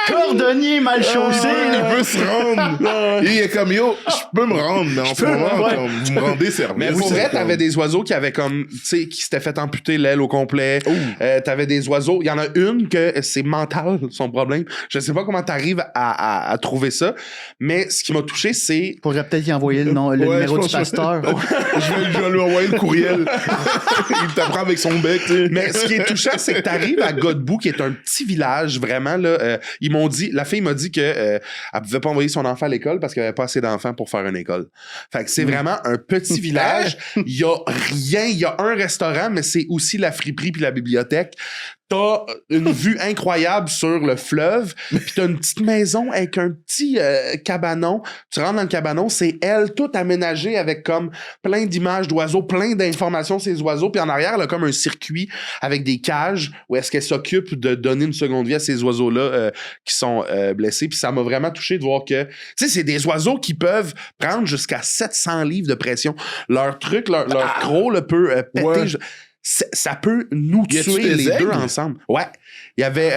Cordonnier mal chaussé. Il peut se rendre. Il est comme, yo, je peux me rendre, mais en ce moment, ouais. comme, vous me rendez service. Mais pour vrai, C'est t'avais comme- des oiseaux qui avaient comme, tu sais, qui s'étaient fait amputer l'aile au complet. T'avais des oiseaux. Il y en a une que c'est mental, son problème. Je sais pas comment t'arrives à trouver ça. Mais ce qui m'a touché, c'est. Pourrait peut-être y envoyer le Ouais, numéro je du pense que- pasteur. Je vais lui envoyer le courriel. Il t'apprend avec son bec, tu sais. Mais ce qui est touchant, c'est que t'arrives à Godbout, qui est un petit village, vraiment, là. Ils m'ont dit, la fille m'a dit que elle pouvait pas envoyer son enfant à l'école parce qu'il n'y avait pas assez d'enfants pour faire une école. Fait que c'est vraiment un petit village. Il y a rien. Il y a un restaurant, mais c'est aussi la friperie puis la bibliothèque. T'as une vue incroyable sur le fleuve, puis t'as une petite maison avec un petit cabanon. Tu rentres dans le cabanon, c'est elle, tout aménagé avec comme plein d'images d'oiseaux, plein d'informations sur ces oiseaux, puis en arrière, elle a comme un circuit avec des cages où est-ce qu'elle s'occupe de donner une seconde vie à ces oiseaux-là qui sont blessés. Puis ça m'a vraiment touché de voir que, tu sais, c'est des oiseaux qui peuvent prendre jusqu'à 700 livres de pression. Leur truc, leur croc là, peut péter... Ouais. Ça peut nous Y a-tu tuer des les deux aigles? ensemble. Ouais. Il y avait,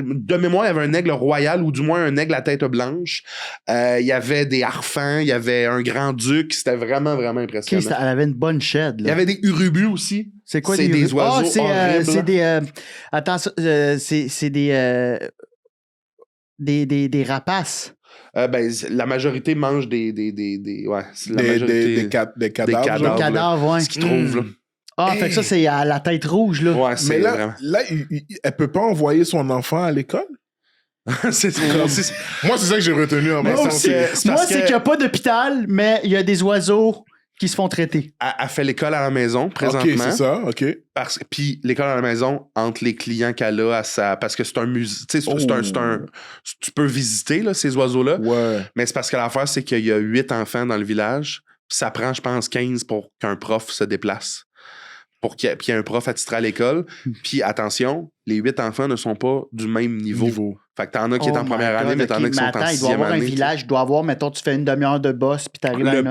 de mémoire, il y avait un aigle royal ou du moins un aigle à tête blanche. Il y avait des harfans, il y avait un grand-duc. C'était vraiment, vraiment Ok, impressionnant. elle avait une bonne shed. Il y Là. avait des urubus aussi. C'est quoi c'est des oiseaux Ah, horribles. c'est des... attends, c'est des rapaces. Ben, la majorité mange des ouais, c'est la Des majorité. cadavres. cadavres. Des là. cadavres, ouais. Ce qu'ils trouvent, là. Ah, fait que ça, c'est à la tête rouge, là. Ouais, c'est Mais là, vraiment. elle peut pas envoyer son enfant à l'école? c'est Moi, c'est ça que j'ai retenu en Mais pensant. c'est- C'est- Moi, parce c'est que- qu'il n'y a pas d'hôpital, mais il y a des oiseaux qui se font traiter. Elle fait l'école à la maison, présentement. Ok, c'est ça, ok. Puis l'école à la maison, entre les clients qu'elle a parce que c'est un musée, tu sais, tu peux visiter là, ces oiseaux-là, Ouais. mais c'est parce que l'affaire, c'est qu'il y a 8 enfants dans le village, puis ça prend, je pense, 15 pour qu'un prof se déplace, pour qu'il y ait un prof attitré à l'école. Puis attention, les 8 enfants ne sont pas du même niveau. Fait que t'en as qui est en première année, mais t'en as qui sont en il doit y 6e avoir un année. village, il doit avoir, mettons, tu fais une demi-heure de boss, puis t'arrives à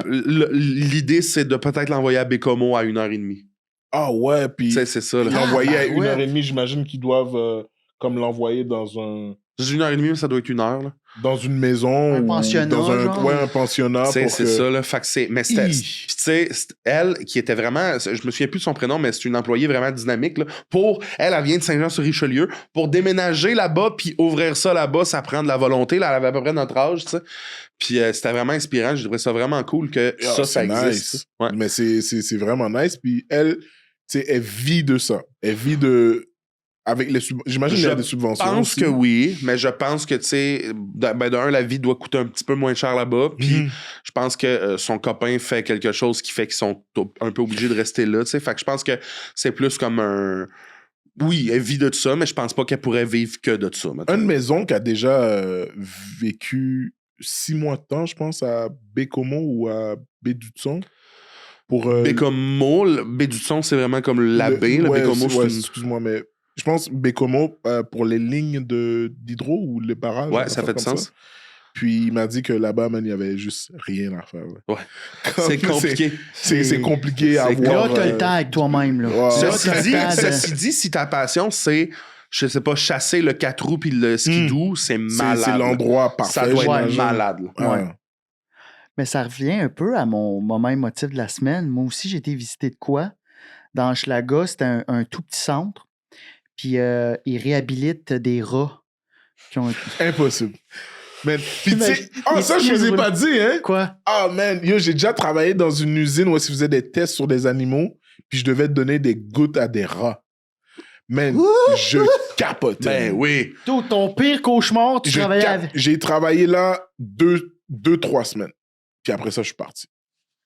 L'idée, c'est de peut-être l'envoyer à Bécomo à 1h30. Ah ouais, puis Tu sais, c'est ça. Là. l'envoyer à ouais. 1h30, j'imagine qu'ils doivent comme l'envoyer dans un C'est 1h30, mais ça doit être 1 heure. Là. Dans une maison. Un ou pensionnat, dans genre. un pensionnat. C'est pour que... ça, là. Fait que c'est. Mais c'était. Hi. Puis tu sais, elle, qui était vraiment. Je me souviens plus de son prénom, mais c'est une employée vraiment dynamique, là. Elle vient de Saint-Jean-sur-Richelieu. Pour déménager là-bas, puis ouvrir ça là-bas, ça prend de la volonté. Là, elle avait à peu près notre âge, tu sais. Puis c'était vraiment inspirant. Je trouvais ça vraiment cool que ça existe. Nice. Ouais. Mais c'est vraiment nice. Puis elle, tu sais, elle vit de ça. Elle vit de. Avec les j'imagine qu'il y a des subventions. Je pense aussi. que oui, mais je pense que, tu sais, d'un, la vie doit coûter un petit peu moins cher là-bas. Puis je pense que son copain fait quelque chose qui fait qu'ils sont un peu obligés de rester là, tu sais. Fait que je pense que c'est plus comme un. Oui, elle vit de ça, mais je pense pas qu'elle pourrait vivre que de ça. Maintenant. Une maison qui a déjà vécu 6 mois de temps, je pense, à Bécomo ou à Bédutson. Pour. Bécomo, Bédutson, c'est vraiment comme la baie. Ouais, Bécomo, c'est une... excuse-moi, mais. Je pense Bécomo pour les lignes d'hydro ou les barrages. Ouais, ça fait du sens. Ça. Puis il m'a dit que là-bas, man, il n'y avait juste rien à faire. Là. Ouais. C'est compliqué. C'est compliqué à voir. Là, t'as le temps avec toi-même. Là. Ouais. Ceci dit, si ta passion, c'est, je sais pas, chasser le 4 roues puis le skidoo, c'est malade. C'est l'endroit parfait. Ça doit être j'imagine. malade. Là. Ouais. Mais ça revient un peu à mon moment émotif de la semaine. Moi aussi, j'ai été visiter de quoi? Dans Hochelaga, c'était un tout petit centre. Puis ils réhabilitent des rats. Qui ont... Impossible. Mais, puis tu sais, ça, je vous ai pas dit, hein? Quoi? Ah, man, yo, j'ai déjà travaillé dans une usine où ils faisaient des tests sur des animaux, puis je devais donner des gouttes à des rats. Man, je capotais. Ben oui. Ton pire cauchemar, tu travaillais avec. J'ai travaillé là 2-3 semaines. Puis après ça, je suis parti.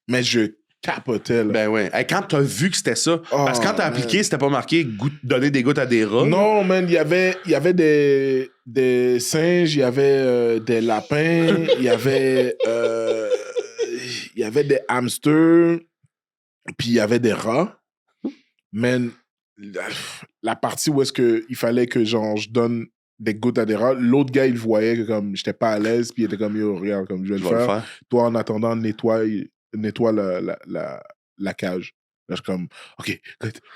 Mais je capotais, là. Ben ouais. Hey, quand t'as vu que c'était ça, parce que quand t'as appliqué, c'était pas marqué donner des gouttes à des rats. Non, man, il y avait des singes, il y avait des lapins, il y avait des hamsters, puis il y avait des rats. Man, la partie où est-ce qu'il fallait que genre je donne des gouttes à des rats, l'autre gars, il voyait que comme j'étais pas à l'aise, puis il était comme, yo, regarde, comme je vais le faire. Toi, en attendant, nettoie la cage. Là, je suis comme, OK,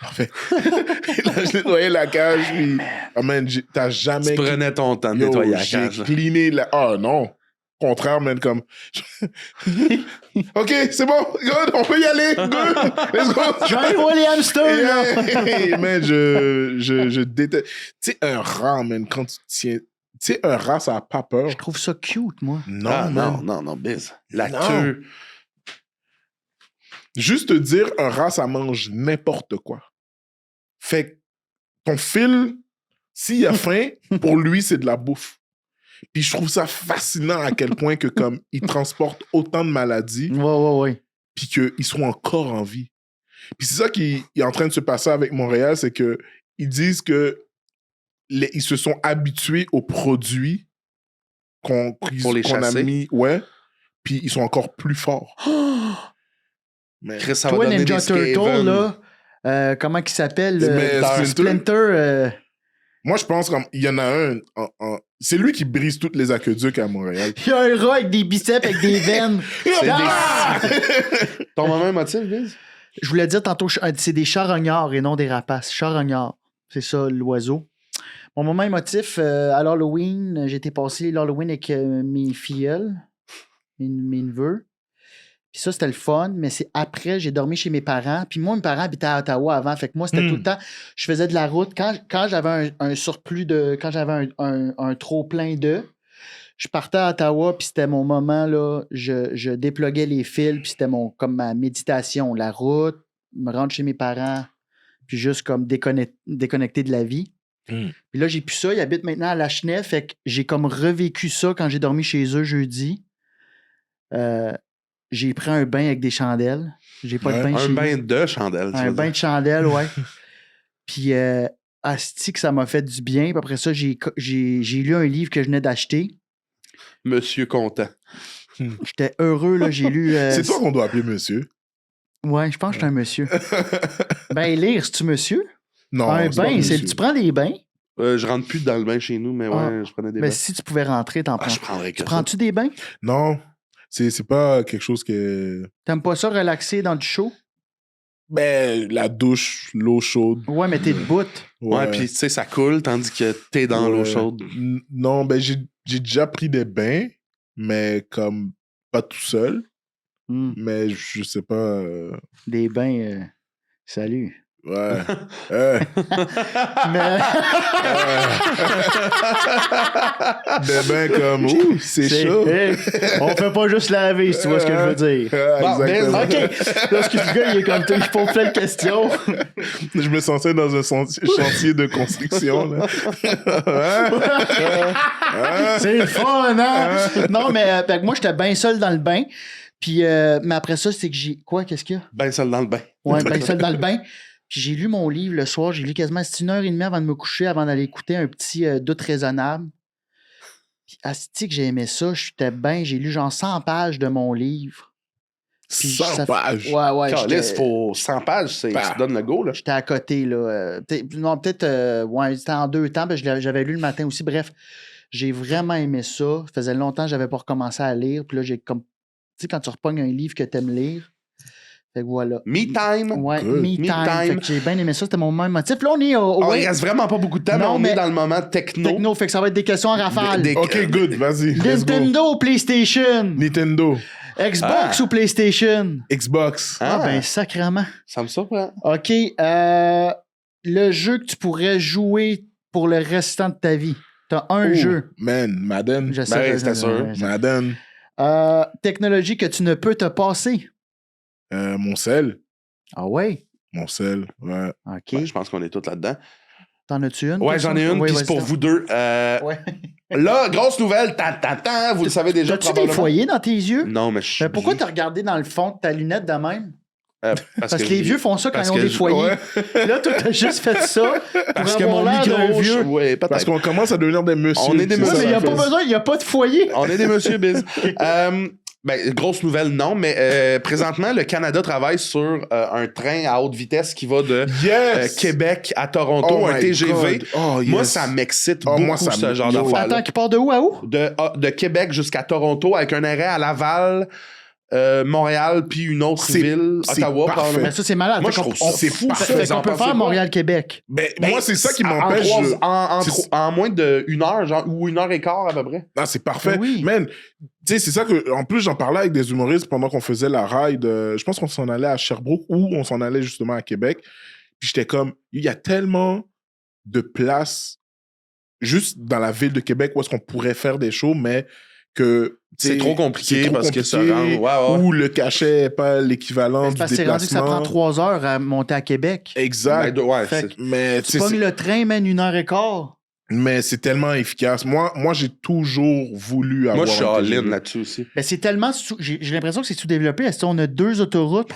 parfait. Et là, je nettoyais la cage, puis, oh man, t'as jamais... Tu prenais ton temps de nettoyer la cage. J'ai cleané la... Ah non! Contraire, man, comme... OK, c'est bon, good, on peut y aller, good, let's go! Je vais aller voir les hamsters, là! Hey, man, je déteste... Tu sais, un rat, man, quand tu tiens... Tu sais, un rat, ça a pas peur. Je trouve ça cute, moi. Non, non, biz. La queue... Juste te dire, un rat, ça mange n'importe quoi. Fait que ton fil, s'il y a faim, pour lui, c'est de la bouffe. Puis je trouve ça fascinant à quel point que comme ils transportent autant de maladies, Ouais. puis qu'ils sont encore en vie. Puis c'est ça qui est en train de se passer avec Montréal, c'est que ils disent que ils se sont habitués aux produits qu'on a mis, puis ils sont encore plus forts. Mais Chris, ça toi, va donner Ninja des Turtle, là, comment il s'appelle? Splinter. Moi, je pense qu'il y en a un. C'est lui qui brise tous les aqueducs à Montréal. Il y a un rat avec des biceps, avec des veines. Ton moment émotif, Biz? Je voulais dire tantôt, c'est des charognards et non des rapaces. Charognards. C'est ça, l'oiseau. Mon moment émotif, à l'Halloween, j'ai été passer l'Halloween avec mes filleuls, mes neveux. Puis ça, c'était le fun, mais c'est après, j'ai dormi chez mes parents. Puis moi, mes parents habitaient à Ottawa avant. Fait que moi, c'était tout le temps, je faisais de la route. Quand j'avais un surplus de, quand j'avais un trop plein d'œufs, je partais à Ottawa, puis c'était mon moment, là, je dépluguais les fils, puis c'était comme ma méditation. La route, me rendre chez mes parents, puis juste comme déconnecter de la vie. Puis là, j'ai plus ça. Ils habitent maintenant à Lachenay, fait que j'ai comme revécu ça quand j'ai dormi chez eux jeudi. J'ai pris un bain avec des chandelles. J'ai pas de bain chez Un bain de chandelles. Un bain de chandelles, ouais. Puis, asti que ça m'a fait du bien. Puis après ça, j'ai lu un livre que je venais d'acheter. Monsieur Content. J'étais heureux, là. J'ai lu... c'est toi qu'on doit appeler monsieur. Ouais, je pense que je suis un monsieur. Ben, lire, c'est-tu monsieur? Non, un bain, tu prends des bains? Je rentre plus dans le bain chez nous, mais ouais, je prenais des bains. Mais si tu pouvais rentrer, t'en prends. Je prendrais que tu prends-tu des bains? Non. C'est pas quelque chose que... T'aimes pas ça relaxer dans du chaud? Ben, la douche, l'eau chaude. Ouais, mais t'es debout. Ouais, puis tu sais, ça coule tandis que t'es dans l'eau chaude. Non, ben, j'ai déjà pris des bains, mais comme pas tout seul. Mais je sais pas. Des bains, salut. Ouais. Mais... Des bains comme, ouh, c'est chaud. Hey, on fait pas juste laver, si tu vois ce que je veux dire. Bon, Exactement. OK. Parce que le gars, il est comme toi, il pose plein de questions. Je me sentais dans un chantier de construction. Là. C'est le fun, hein? Non, mais fait que moi, j'étais bien seul dans le bain. Puis, mais après ça, c'est que j'ai... Quoi, qu'est-ce qu'il y a? Ben seul dans le bain. Ouais, bien seul dans le bain. Puis j'ai lu mon livre le soir. J'ai lu quasiment 1h30 avant de me coucher, avant d'aller écouter un petit doute raisonnable. Puis, asti que j'ai aimé ça. J'étais bien. J'ai lu genre 100 pages de mon livre. Puis 100 pages. Ouais. Calisse, faut 100 pages, tu te donnes le go, là. J'étais à côté, là. Peut-être, ouais, c'était en 2 temps. J'avais lu le matin aussi. Bref, j'ai vraiment aimé ça. Ça faisait longtemps que j'avais pas recommencé à lire. Puis là, j'ai comme... Tu sais, quand tu repognes un livre que t'aimes lire. Fait que voilà. Me time. Ouais, Good. me time. Fait que j'ai bien aimé ça. C'était mon même motif. Là, on est au... Il reste vraiment pas beaucoup de temps, mais on est dans le moment techno. Fait que ça va être des questions en rafale. OK, good, vas-y. let's go. Nintendo ou PlayStation? Nintendo. Xbox ou PlayStation? Xbox. Ben, sacrément. Ça me surprend. OK. Le jeu que tu pourrais jouer pour le restant de ta vie. T'as un jeu. Man, Madden. Je sais, c'était sûr. Madden. Technologie que tu ne peux te passer. Mon sel. Ah ouais? Mon sel, ouais. OK. Ouais, je pense qu'on est tous là-dedans. T'en as-tu une? Ouais, j'en ai une, puis c'est pour vous deux. Ouais. Là, grosse nouvelle, vous le savez déjà. T'as-tu des foyers dans tes yeux? Non, mais je... Mais pourquoi t'as regardé dans le fond de ta lunette de même? Parce que les je- vieux font ça quand parce ils ont que des je- foyers. Ouais. Là, toi, t'as juste fait ça pour Parce que avoir mon l'air d'un micro... vieux. Ouais, Parce peut-être. qu'on commence à devenir des messieurs. On est des c'est Ouais, ça, mais il n'y la a pas chose. besoin, il n'y a pas de foyer. On est des monsieur biz. Ben, grosse nouvelle, non, mais présentement, le Canada travaille sur un train à haute vitesse qui va de Yes! Québec à Toronto, Oh un my TGV. God. Oh, yes. Moi, ça m'excite beaucoup, moi, ça ce genre yo. d'affaires. Attends, qui part de où à où? De Québec jusqu'à Toronto avec un arrêt à Laval, Montréal, puis une autre C'est- ville, c'est Ottawa. parfait. probablement. Mais ça, c'est malade. Moi, Fait je qu'on- trouve ça c'est fou. parfait. ça. Fait Vous en qu'on peut pensez faire quoi? Montréal-Québec. Ben, moi, c'est ça qui m'empêche. En moins d'une heure, genre, ou 1h15 à peu près. Ah, c'est parfait. Oui. Man, tu sais, c'est ça que. En plus, j'en parlais avec des humoristes pendant qu'on faisait la ride. Je pense qu'on s'en allait à Sherbrooke ou on s'en allait justement à Québec. Puis j'étais comme, il y a tellement de places juste dans la ville de Québec où est-ce qu'on pourrait faire des shows, mais que. tu sais, C'est trop compliqué c'est trop parce que ça compliqué, rend. Ouais. ou le cachet n'est pas l'équivalent C'est du parce que c'est rendu que ça déplacement. prend 3 heures à monter à Québec. Exact. Ouais, Fait c'est- Mais tu Tu sais, pognes le train, mène 1h15. mais c'est tellement efficace. Moi j'ai toujours voulu avoir Moi, je suis un all-in TGV. là-dessus aussi. Ben, c'est tellement... J'ai l'impression que c'est sous-développé. Est-ce qu'on a 2 autoroutes?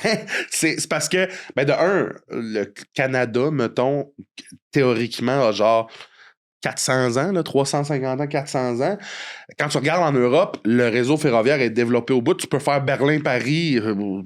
C'est parce que, ben, de un, le Canada, mettons, théoriquement, a genre 400 ans, là, 350 ans, 400 ans. Quand tu regardes en Europe, le réseau ferroviaire est développé au bout. Tu peux faire Berlin-Paris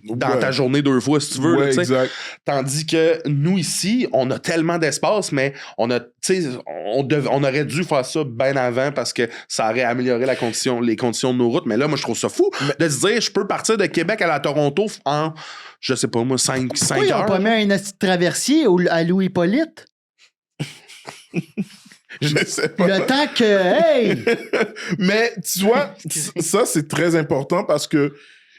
dans ta journée 2 fois, si tu veux. Ouais, là, tu sais. exact. Tandis que nous, ici, on a tellement d'espace, mais on a, tu sais, on aurait dû faire ça bien avant parce que ça aurait amélioré les conditions de nos routes. Mais là, moi, je trouve ça fou de se dire, je peux partir de Québec à la Toronto en, je sais pas moi, 5 Pourquoi ils n'ont heures. pas mis un esti de traversier à Louis-Hippolyte? Je sais pas. Le temps que... Hey! Mais tu vois, ça, c'est très important parce que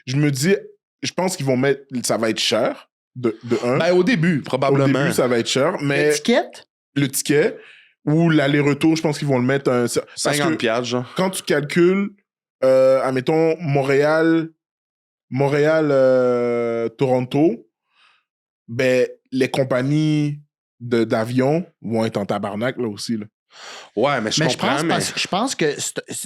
je me dis, je pense qu'ils vont mettre, ça va être cher, de un. Ben, au début, Au probablement. début, ça va être cher, mais Étiquette? le ticket ou l'aller-retour, je pense qu'ils vont le mettre parce 50 que piastres, genre. quand tu calcules, admettons, Toronto, ben, les compagnies d'avion vont être en tabarnak, là, aussi, là. Ouais, mais je Mais comprends, je pense que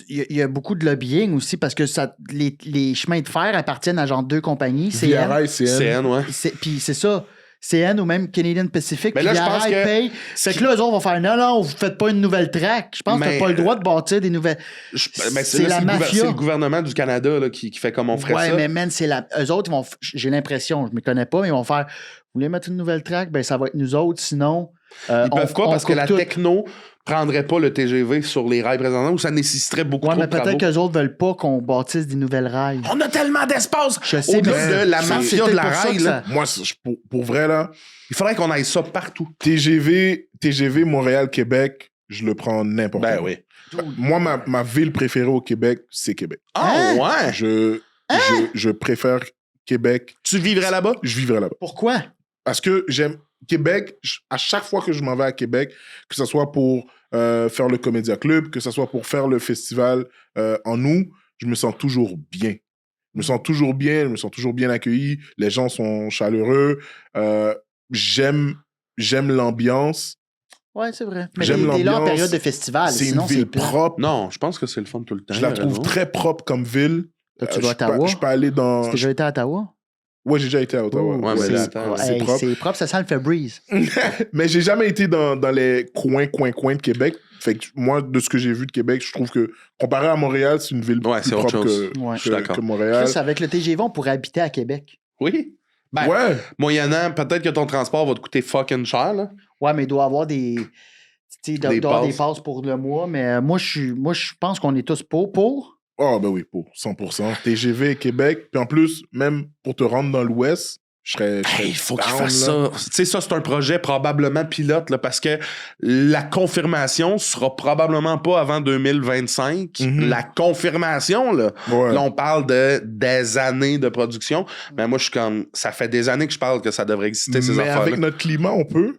il y a beaucoup de lobbying aussi parce que les chemins de fer appartiennent à genre 2 compagnies. CN. VRI, CN. CN, ouais. Puis c'est ça. CN ou même Canadian Pacific. Mais Puis là, je pense VRI que paye. Fait que là, eux autres vont faire non, vous faites pas une nouvelle track. Je pense que Mais- t'as pas le droit de bâtir des nouvelles. Ben, C'est la là, mafia. c'est le gouvernement du Canada là, qui fait comme on ferait Ouais, ça. mais man, eux autres, ils vont. J'ai l'impression, je me connais pas, mais ils vont faire. Vous voulez mettre une nouvelle track? Ben, ça va être nous autres, sinon. Ils peuvent pas parce que la coupe tout. techno prendrait pas le TGV sur les rails présentement ou ça nécessiterait beaucoup Ouais, trop mais de travaux. peut-être qu'eux autres veulent pas qu'on bâtisse des nouvelles rails. On a tellement d'espace! Je sais, Au-delà mais de la ça, mafia c'est de la peut-être pour ça rail, que là, ça- Moi, pour vrai, là, il faudrait qu'on aille ça partout. TGV Montréal-Québec, je le prends n'importe Ben où. oui. Moi, ma ville préférée au Québec, c'est Québec. Ah ouais! Je préfère Québec. Tu vivrais là-bas? Je vivrais là-bas. Pourquoi? Parce que j'aime Québec, à chaque fois que je m'en vais à Québec, que ce soit pour faire le Comédia Club, que ce soit pour faire le festival en août, je me sens toujours bien. Je me sens toujours bien, je me sens toujours bien accueilli. Les gens sont chaleureux. J'aime l'ambiance. Ouais, c'est vrai. Mais J'aime t'es là en l'ambiance. période de festival. C'est une Sinon, ville c'est plat. propre. Non, je pense que c'est le fun tout le temps. Je la trouve raison. très propre comme ville. Toi, tu Je vas à suis pas- Ottawa? Je peux aller dans... Tu as déjà été à Ottawa? Ouais, j'ai déjà été à Ottawa. Oh, Ouais, mais c'est là, attends, c'est Hey, propre. c'est propre, ça sent le Febreze. Mais j'ai jamais été dans les coins de Québec. Fait que moi, de ce que j'ai vu de Québec, je trouve que comparé à Montréal, c'est une ville Ouais, plus c'est autre propre chose. Ouais. Je suis d'accord. que Montréal. Chris, avec le TGV, on pourrait habiter à Québec. Oui. Ben, Ouais. moyennant, peut-être que ton transport va te coûter fucking cher, là. Ouais, mais il doit y avoir des. Tu sais, il doit y avoir des passes. passes pour le mois, mais moi, je pense qu'on est tous pour. Oh, ben oui, pour 100%. TGV Québec. Puis en plus, même pour te rendre dans l'Ouest, je serais Hey, il faut qu'il down, fasse là. ça. Tu sais, ça, c'est un projet probablement pilote, là, parce que la confirmation sera probablement pas avant 2025. Mhm. La confirmation, là, Ouais. là, on parle de des années de production. Mais moi, je suis comme, ça fait des années que je parle que ça devrait exister, ces Mais affaires-là. avec notre climat, on peut.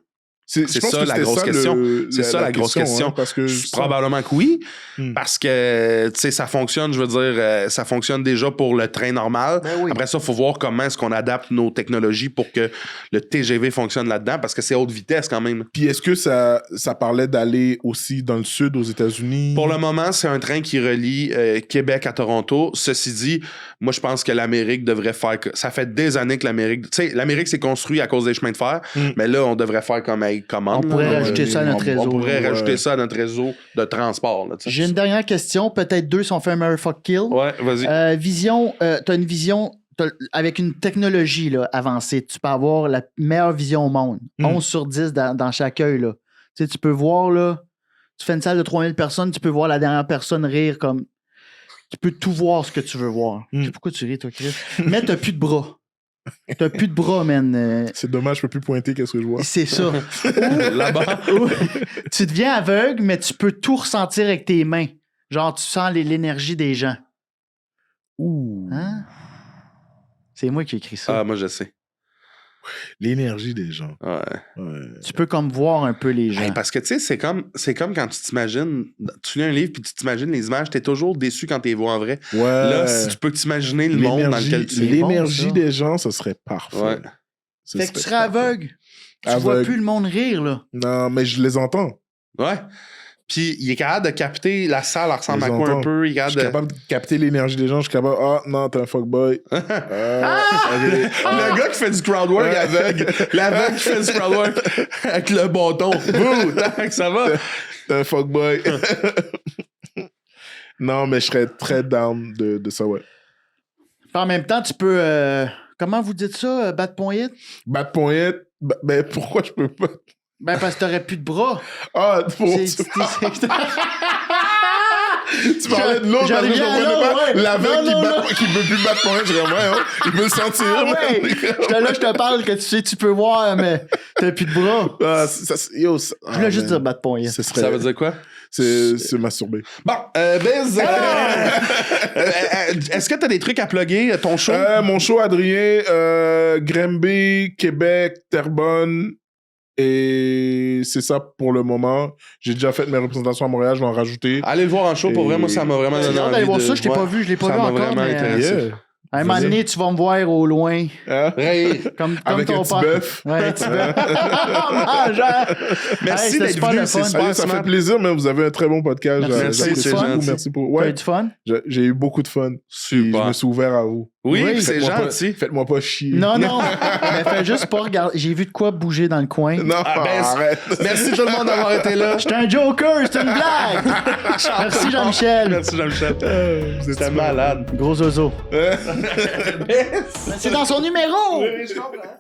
Je C'est pense ça, que la c'était grosse question. C'est ça, la grosse question. hein, parce que Probablement que oui, Hmm. parce que, tu sais, ça fonctionne, je veux dire, ça fonctionne déjà pour le train normal. Ben oui. Après ça, il faut voir comment est-ce qu'on adapte nos technologies pour que le TGV fonctionne là-dedans, parce que c'est haute vitesse quand même. Puis est-ce que ça parlait d'aller aussi dans le sud aux États-Unis? Pour le moment, c'est un train qui relie Québec à Toronto. Ceci dit, moi, je pense que l'Amérique devrait faire... Ça fait des années que l'Amérique... Tu sais, l'Amérique s'est construite à cause des chemins de fer, mais là, on devrait faire comme hey, commande. On pourrait là. rajouter ça à notre réseau. On pourrait Ouais. rajouter ça à notre réseau de transport. Là, tu sais. J'ai une dernière question, peut-être deux si on fait un Mary Fuck Kill. Ouais, vas-y. Vision, t'as une vision avec une technologie là, avancée. Tu peux avoir la meilleure vision au monde. 11 sur 10 dans chaque œil. Là. Tu sais, tu peux voir, là, tu fais une salle de 3000 personnes, tu peux voir la dernière personne rire comme. Tu peux tout voir ce que tu veux voir. Je sais pourquoi tu ris, toi, Chris. Mais t'as plus de bras. T'as plus de bras, man. C'est dommage, je peux plus pointer qu'est-ce que je vois. C'est ça. Là-bas. Ou tu deviens aveugle, mais tu peux tout ressentir avec tes mains. Genre, tu sens l'énergie des gens. Ouh. Hein? C'est moi qui ai écrit ça. Ah, moi, je sais. L'énergie des gens. Ouais. Ouais. Tu peux comme voir un peu les gens. Hey, parce que, tu sais, c'est comme quand tu t'imagines... Tu lis un livre puis tu t'imagines les images, t'es toujours déçu quand tu les vois en vrai. Ouais. Là, si tu peux t'imaginer le monde dans lequel tu es. L'énergie bon, ça. des gens, ce serait parfait. Ouais. Ce Fait que tu serait serais parfait. aveugle. Tu vois Aveugle. plus le monde rire, là. Non, mais je les entends. Ouais. Puis il est capable de capter la salle, elle ressemble Les à quoi un entends. peu. Il est Je suis capable de... capable de capter l'énergie des gens. Je suis capable. Ah, non, t'es un fuckboy. Ok. Le gars qui fait du crowdwork aveugle. L'aveugle qui fait du crowdwork avec le bâton. Bouh, tac, ça va. T'es un fuckboy. Non, mais je serais très down de ça, ouais. Puis en même temps, tu peux. Comment vous dites ça, battre point hit? Bad point. Ben, pourquoi je peux pas? Ben, parce que t'aurais plus de bras. Ah, pour. Tu parlais de l'autre, J'en parce que je reviens à comprenais l'autre, pas. ouais. L'aveugle Non, qui veut plus battre point. Je dirais, ouais, hein, il veut le sentir. Ah ouais! Là, je te parle que tu sais, tu peux voir, mais t'as plus de bras. Ah, yo, Je voulais juste dire battre point hit. Ce serait, Ça veut dire quoi? c'est masturber. Bon, Biz, est-ce que t'as des trucs à plugger, ton show? Mon show, Adrien, Granby, Québec, Terrebonne. Et c'est ça pour le moment. J'ai déjà fait mes représentations à Montréal, je vais en rajouter. Allez le voir en show, pour vrai, moi, ça m'a vraiment J'ai donné hâte envie d'aller voir de... ça, je l'ai pas vu, je l'ai pas ça vu m'a encore, vraiment mais intéressé. Yeah. à un moment donné, tu vas me voir au loin, Hein? Rire. comme Avec ton un petit père. bœuf. Ouais, un petit bœuf. Mangeant. Merci Hey, c'était d'être super venu, le c'est fun. super Allez, ça smart. fait plaisir, mais vous avez un très bon podcast. Merci, J'apprécie c'est beaucoup. gentil. Merci pour. T'as eu Ouais, du fun? j'ai eu beaucoup de fun. Puis Je Super. me suis ouvert à vous. Oui, Oui. c'est Faites-moi pas- gentil. Faites-moi pas chier. Non, non. Mais fais juste pas regarder. J'ai vu de quoi bouger dans le coin. Non, Ah, ben, arrête. Merci tout le monde d'avoir été là. J'étais un joker, c'est une blague. Merci Jean-Michel. Merci Jean-Michel. Vous êtes C'était malade. Gros zozo. C'est dans son numéro. Oui, je comprends.